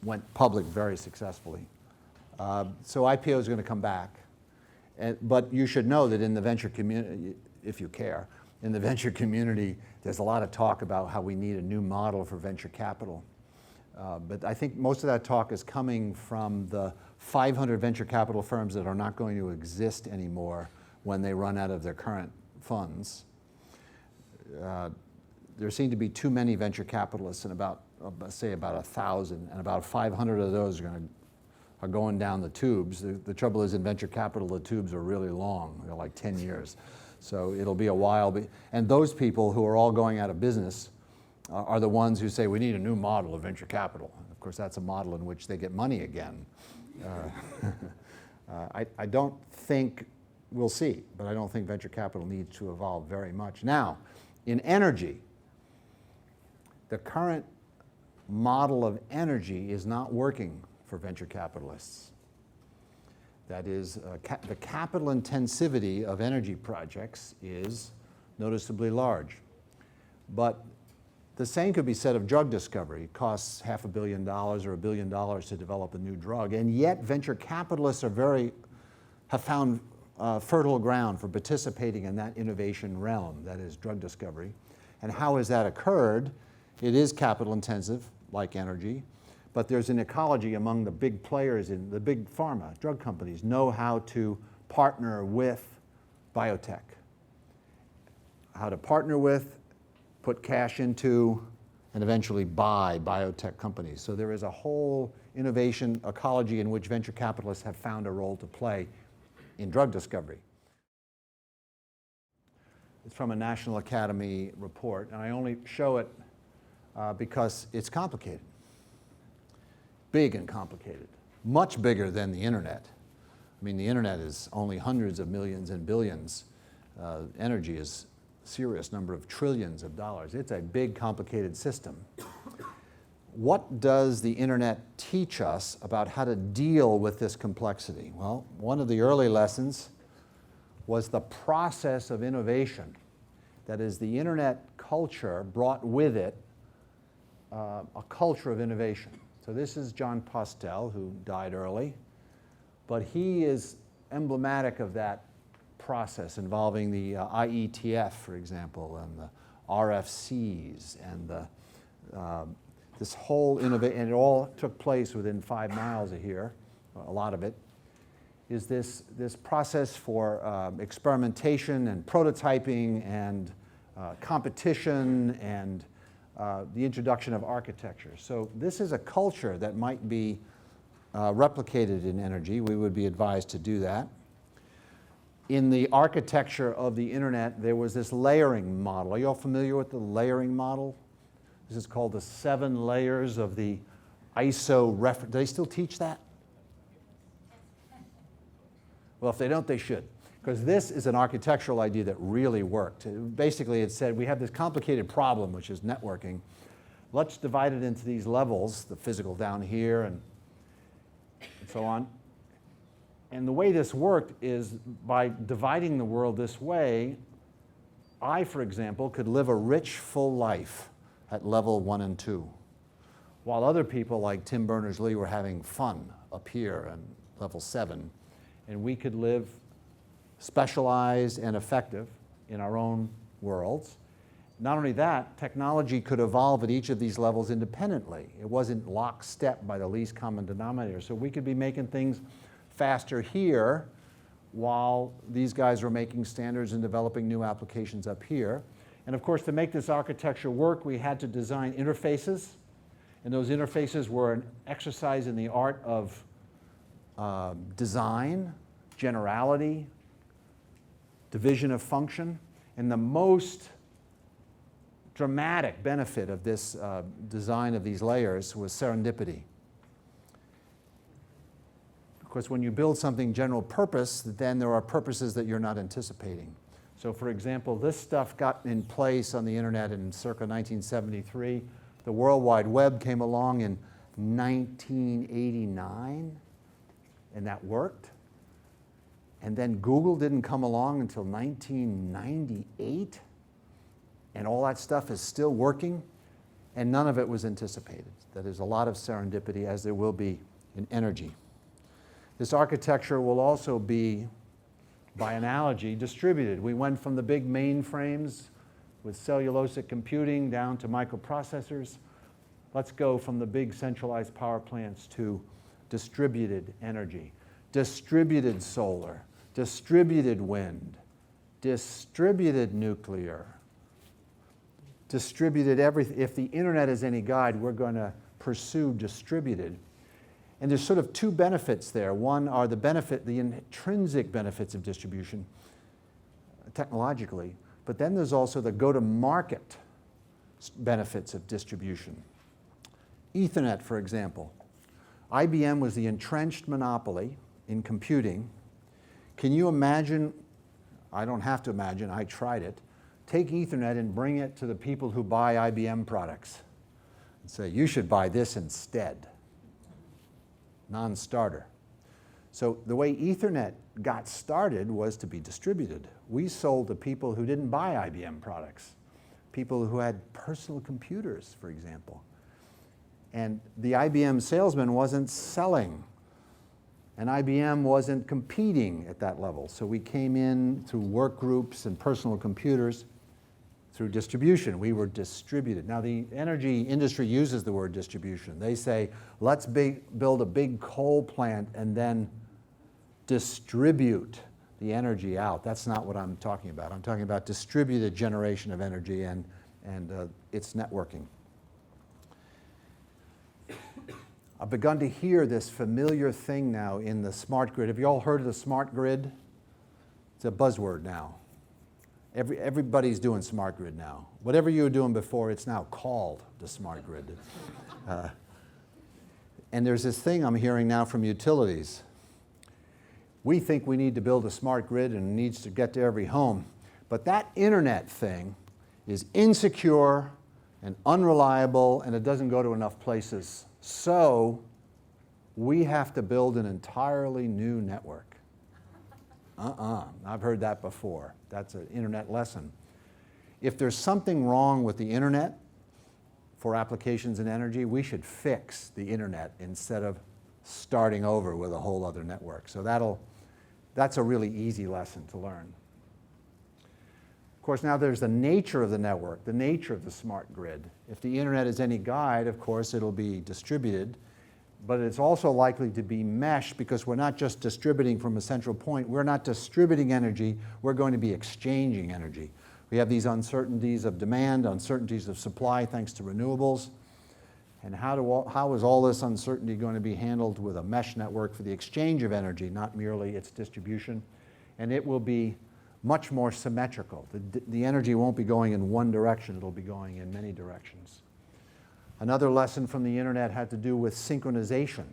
went public very successfully. So IPO is going to come back. But you should know that in the venture community, if you care, in the venture community, there's a lot of talk about how we need a new model for venture capital. But I think most of that talk is coming from the 500 venture capital firms that are not going to exist anymore when they run out of their current funds. There seem to be too many venture capitalists, and about 1,000, and about 500 of those are going down the tubes. The trouble is, in venture capital, the tubes are really long. They're like 10 years. So it'll be a while. And those people who are all going out of business are the ones who say, we need a new model of venture capital. Of course, that's a model in which they get money again. I don't think, we'll see, but I don't think venture capital needs to evolve very much. Now, in energy, the current model of energy is not working for venture capitalists. That is, the capital intensivity of energy projects is noticeably large. But the same could be said of drug discovery. It costs $500 million or $1 billion to develop a new drug, and yet venture capitalists have found fertile ground for participating in that innovation realm, that is drug discovery. And how has that occurred? It is capital intensive, like energy, but there's an ecology among the big players in the big pharma, drug companies know how to partner with biotech, how to partner with, put cash into, and eventually buy biotech companies. So there is a whole innovation ecology in which venture capitalists have found a role to play in drug discovery. It's from a National Academy report, and I only show it because it's complicated. Big and complicated. Much bigger than the internet. I mean, the internet is only hundreds of millions and billions. Energy is a serious number of trillions of dollars. It's a big, complicated system. What does the internet teach us about how to deal with this complexity? Well, one of the early lessons was the process of innovation. That is, the internet culture brought with it a culture of innovation. So this is John Postel, who died early, but he is emblematic of that process involving the IETF, for example, and the RFCs, and this whole innovation, and it all took place within 5 miles of here, a lot of it, is this process for experimentation and prototyping and competition and the introduction of architecture. So this is a culture that might be replicated in energy. We would be advised to do that. In the architecture of the internet, there was this layering model. Are you all familiar with the layering model? This is called the 7 layers of the ISO reference. Do they still teach that? Well, if they don't, they should. Because this is an architectural idea that really worked. Basically, it said, we have this complicated problem, which is networking. Let's divide it into these levels, the physical down here and so on. And the way this worked is by dividing the world this way, I, for example, could live a rich, full life at level 1 and 2, while other people like Tim Berners-Lee were having fun up here at level 7. And we could live specialized and effective in our own worlds. Not only that, technology could evolve at each of these levels independently. It wasn't lockstep by the least common denominator. So we could be making things faster here while these guys were making standards and developing new applications up here. And of course, to make this architecture work, we had to design interfaces. And those interfaces were an exercise in the art of design, generality, division of function. And the most dramatic benefit of this design of these layers was serendipity. Because when you build something general purpose, then there are purposes that you're not anticipating. So for example, this stuff got in place on the internet in circa 1973. The World Wide Web came along in 1989, and that worked. And then Google didn't come along until 1998, and all that stuff is still working, and none of it was anticipated. That is a lot of serendipity, as there will be in energy. This architecture will also be, by analogy, distributed. We went from the big mainframes with cellulosic computing down to microprocessors. Let's go from the big centralized power plants to distributed energy, distributed solar, distributed wind, distributed nuclear, distributed everything. If the internet is any guide, we're going to pursue distributed. And there's sort of 2 benefits there. One are the intrinsic benefits of distribution technologically, but then there's also the go-to-market benefits of distribution. Ethernet, for example. IBM was the entrenched monopoly in computing. Can you imagine, I don't have to imagine, I tried it, take Ethernet and bring it to the people who buy IBM products and say, you should buy this instead. Non-starter. So the way Ethernet got started was to be distributed. We sold to people who didn't buy IBM products, people who had personal computers, for example. And the IBM salesman wasn't selling, and IBM wasn't competing at that level. So we came in through work groups and personal computers through distribution. We were distributed. Now the energy industry uses the word distribution. They say, let's build a big coal plant and then distribute the energy out. That's not what I'm talking about. I'm talking about distributed generation of energy and its networking. I've begun to hear this familiar thing now in the smart grid. Have you all heard of the smart grid? It's a buzzword now. Everybody's doing smart grid now. Whatever you were doing before, it's now called the smart grid. And there's this thing I'm hearing now from utilities. We think we need to build a smart grid and it needs to get to every home. But that internet thing is insecure and unreliable and it doesn't go to enough places. So we have to build an entirely new network. I've heard that before. That's an internet lesson. If there's something wrong with the internet for applications in energy, we should fix the internet instead of starting over with a whole other network. So that's a really easy lesson to learn. Of course, now there's the nature of the network, the nature of the smart grid. If the internet is any guide, of course, it'll be distributed, but it's also likely to be meshed because we're not just distributing from a central point. We're not distributing energy. We're going to be exchanging energy. We have these uncertainties of demand, uncertainties of supply thanks to renewables. And how is all this uncertainty going to be handled with a mesh network for the exchange of energy, not merely its distribution? And it will be much more symmetrical. The energy won't be going in one direction, it'll be going in many directions. Another lesson from the internet had to do with synchronization.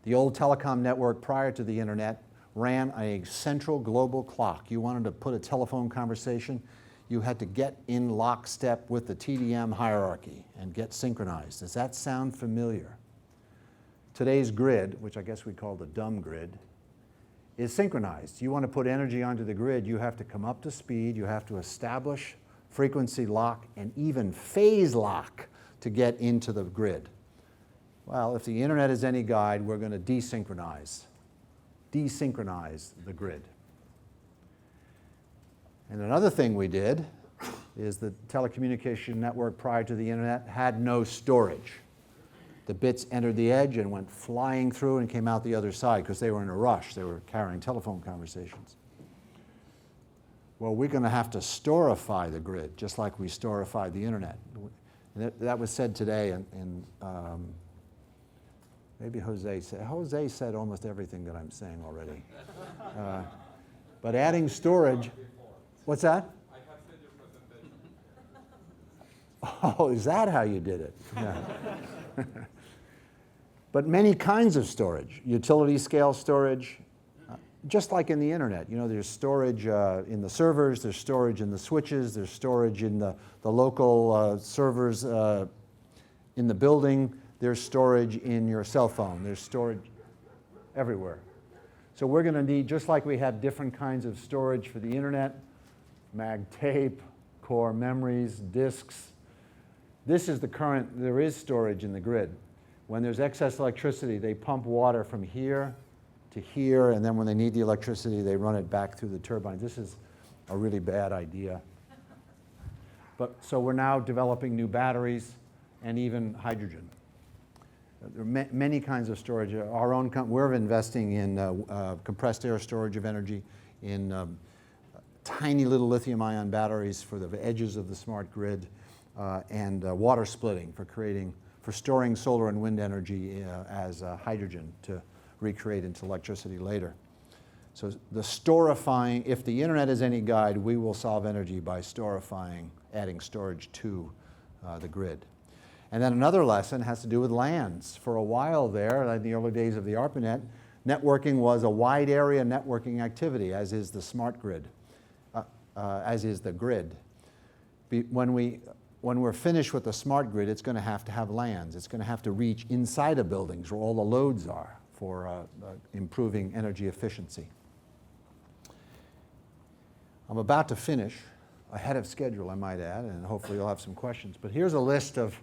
The old telecom network prior to the internet ran a central global clock. You wanted to put a telephone conversation, you had to get in lockstep with the TDM hierarchy and get synchronized. Does that sound familiar? Today's grid, which I guess we call the dumb grid, is synchronized. You want to put energy onto the grid, you have to come up to speed, you have to establish frequency lock and even phase lock to get into the grid. Well, if the internet is any guide, we're going to desynchronize the grid. And another thing we did is the telecommunication network prior to the internet had no storage. The bits entered the edge and went flying through and came out the other side because they were in a rush. They were carrying telephone conversations. Well, we're going to have to storify the grid, just like we storify the internet. And that was said today, and maybe Jose said almost everything that I'm saying already. But adding storage, what's that? I have said your presentation. Oh, is that how you did it? Yeah. But many kinds of storage, utility scale storage, just like in the internet. You know, there's storage in the servers, there's storage in the switches, there's storage in the local servers in the building, there's storage in your cell phone, there's storage everywhere. So we're going to need, just like we have different kinds of storage for the internet, mag tape, core memories, disks. This is the current, there is storage in the grid. When there's excess electricity, they pump water from here to here, and then when they need the electricity, they run it back through the turbines. This is a really bad idea. So we're now developing new batteries and even hydrogen. There are many kinds of storage. Our own we're investing in compressed air storage of energy, in tiny little lithium-ion batteries for the edges of the smart grid, and water splitting for storing solar and wind energy as hydrogen to recreate into electricity later. So the storifying, if the internet is any guide, we will solve energy by storifying, adding storage to the grid. And then another lesson has to do with lands. For a while there, in the early days of the ARPANET, Networking was a wide area networking activity, as is the smart grid, as is the grid. When we're finished with the smart grid, it's going to have LANs. It's going to have to reach inside of buildings where all the loads are for improving energy efficiency. I'm about to finish, ahead of schedule, I might add, and hopefully you'll have some questions. But here's a list of,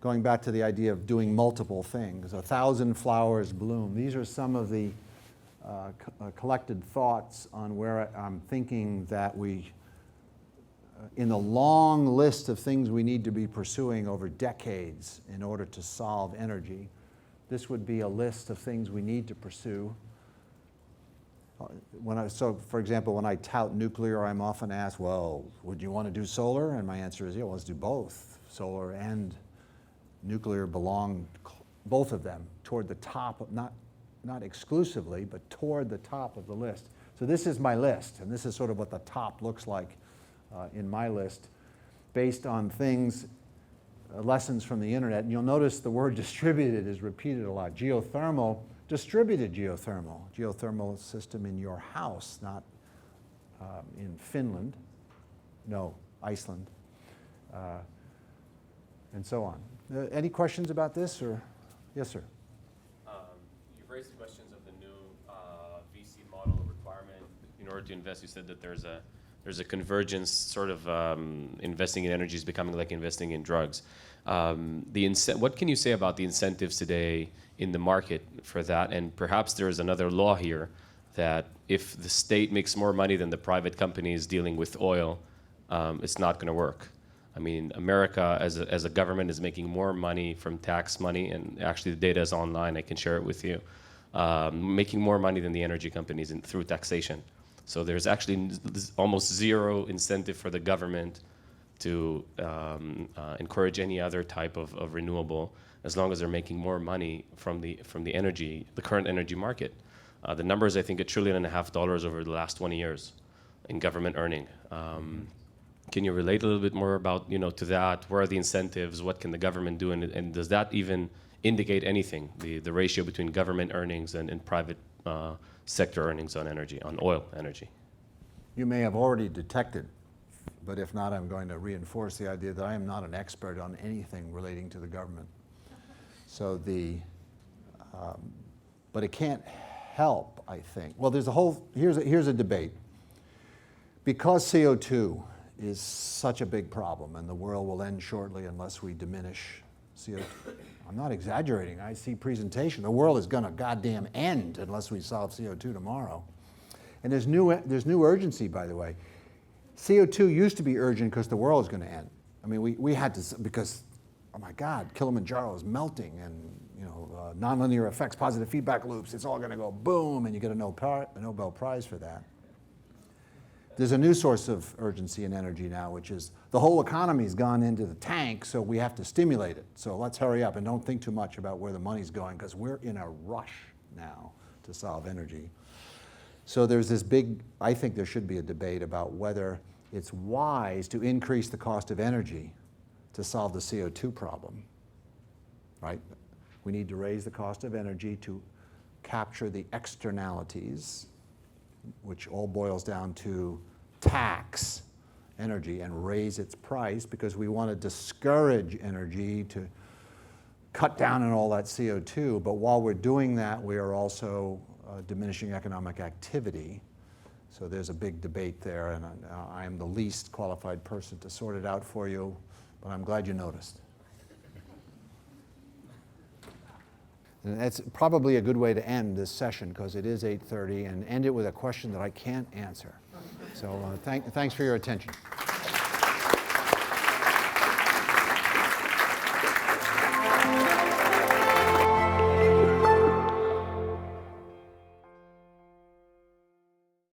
going back to the idea of doing multiple things. 1,000 flowers bloom. These are some of the collected thoughts on where I'm thinking that we, in the long list of things we need to be pursuing over decades in order to solve energy, this would be a list of things we need to pursue. So, for example, when I tout nuclear, I'm often asked, well, would you want to do solar? And my answer is, yeah, well, let's do both. Solar and nuclear belong, both of them, toward the top, of, not exclusively, but toward the top of the list. So this is my list, and this is sort of what the top looks like in my list, based on things, lessons from the internet. And you'll notice the word distributed is repeated a lot. Geothermal, distributed geothermal system in your house, not in Finland, no, Iceland, and so on. Any questions about this, or? Yes, sir. You've raised the questions of the new VC model requirement. In order to invest, you said that there's a convergence, sort of investing in energy is becoming like investing in drugs. What can you say about the incentives today in the market for that? And perhaps there's another law here that if the state makes more money than the private companies dealing with oil, it's not going to work. I mean, America as a government is making more money from tax money, and actually the data is online, I can share it with you, making more money than the energy companies through taxation. So there's actually almost zero incentive for the government to encourage any other type of renewable, as long as they're making more money from the current energy market. The number is, I think, $1.5 trillion over the last 20 years in government earning. Can you relate a little bit more about, to that? Where are the incentives? What can the government do? And does that even indicate anything, the ratio between government earnings and private sector earnings on energy, on oil energy? You may have already detected, but if not, I'm going to reinforce the idea that I am not an expert on anything relating to the government. So but it can't help, I think. Well, here's a debate. Because CO2 is such a big problem, and the world will end shortly unless we diminish CO2. I'm not exaggerating. I see presentation. The world is going to goddamn end unless we solve CO2 tomorrow. And there's new urgency, by the way. CO2 used to be urgent because the world is going to end. I mean, we had to, because, oh my God, Kilimanjaro is melting, and nonlinear effects, positive feedback loops, it's all going to go boom, and you get a Nobel Prize for that. There's a new source of urgency in energy now, which is the whole economy's gone into the tank, so we have to stimulate it. So let's hurry up and don't think too much about where the money's going, because we're in a rush now to solve energy. So there's this I think there should be a debate about whether it's wise to increase the cost of energy to solve the CO2 problem, right? We need to raise the cost of energy to capture the externalities, which all boils down to tax energy and raise its price, because we want to discourage energy to cut down on all that CO2. But while we're doing that, we are also diminishing economic activity. So there's a big debate there, and I am the least qualified person to sort it out for you, but I'm glad you noticed. And that's probably a good way to end this session, because it is 8:30, and end it with a question that I can't answer. So thanks for your attention.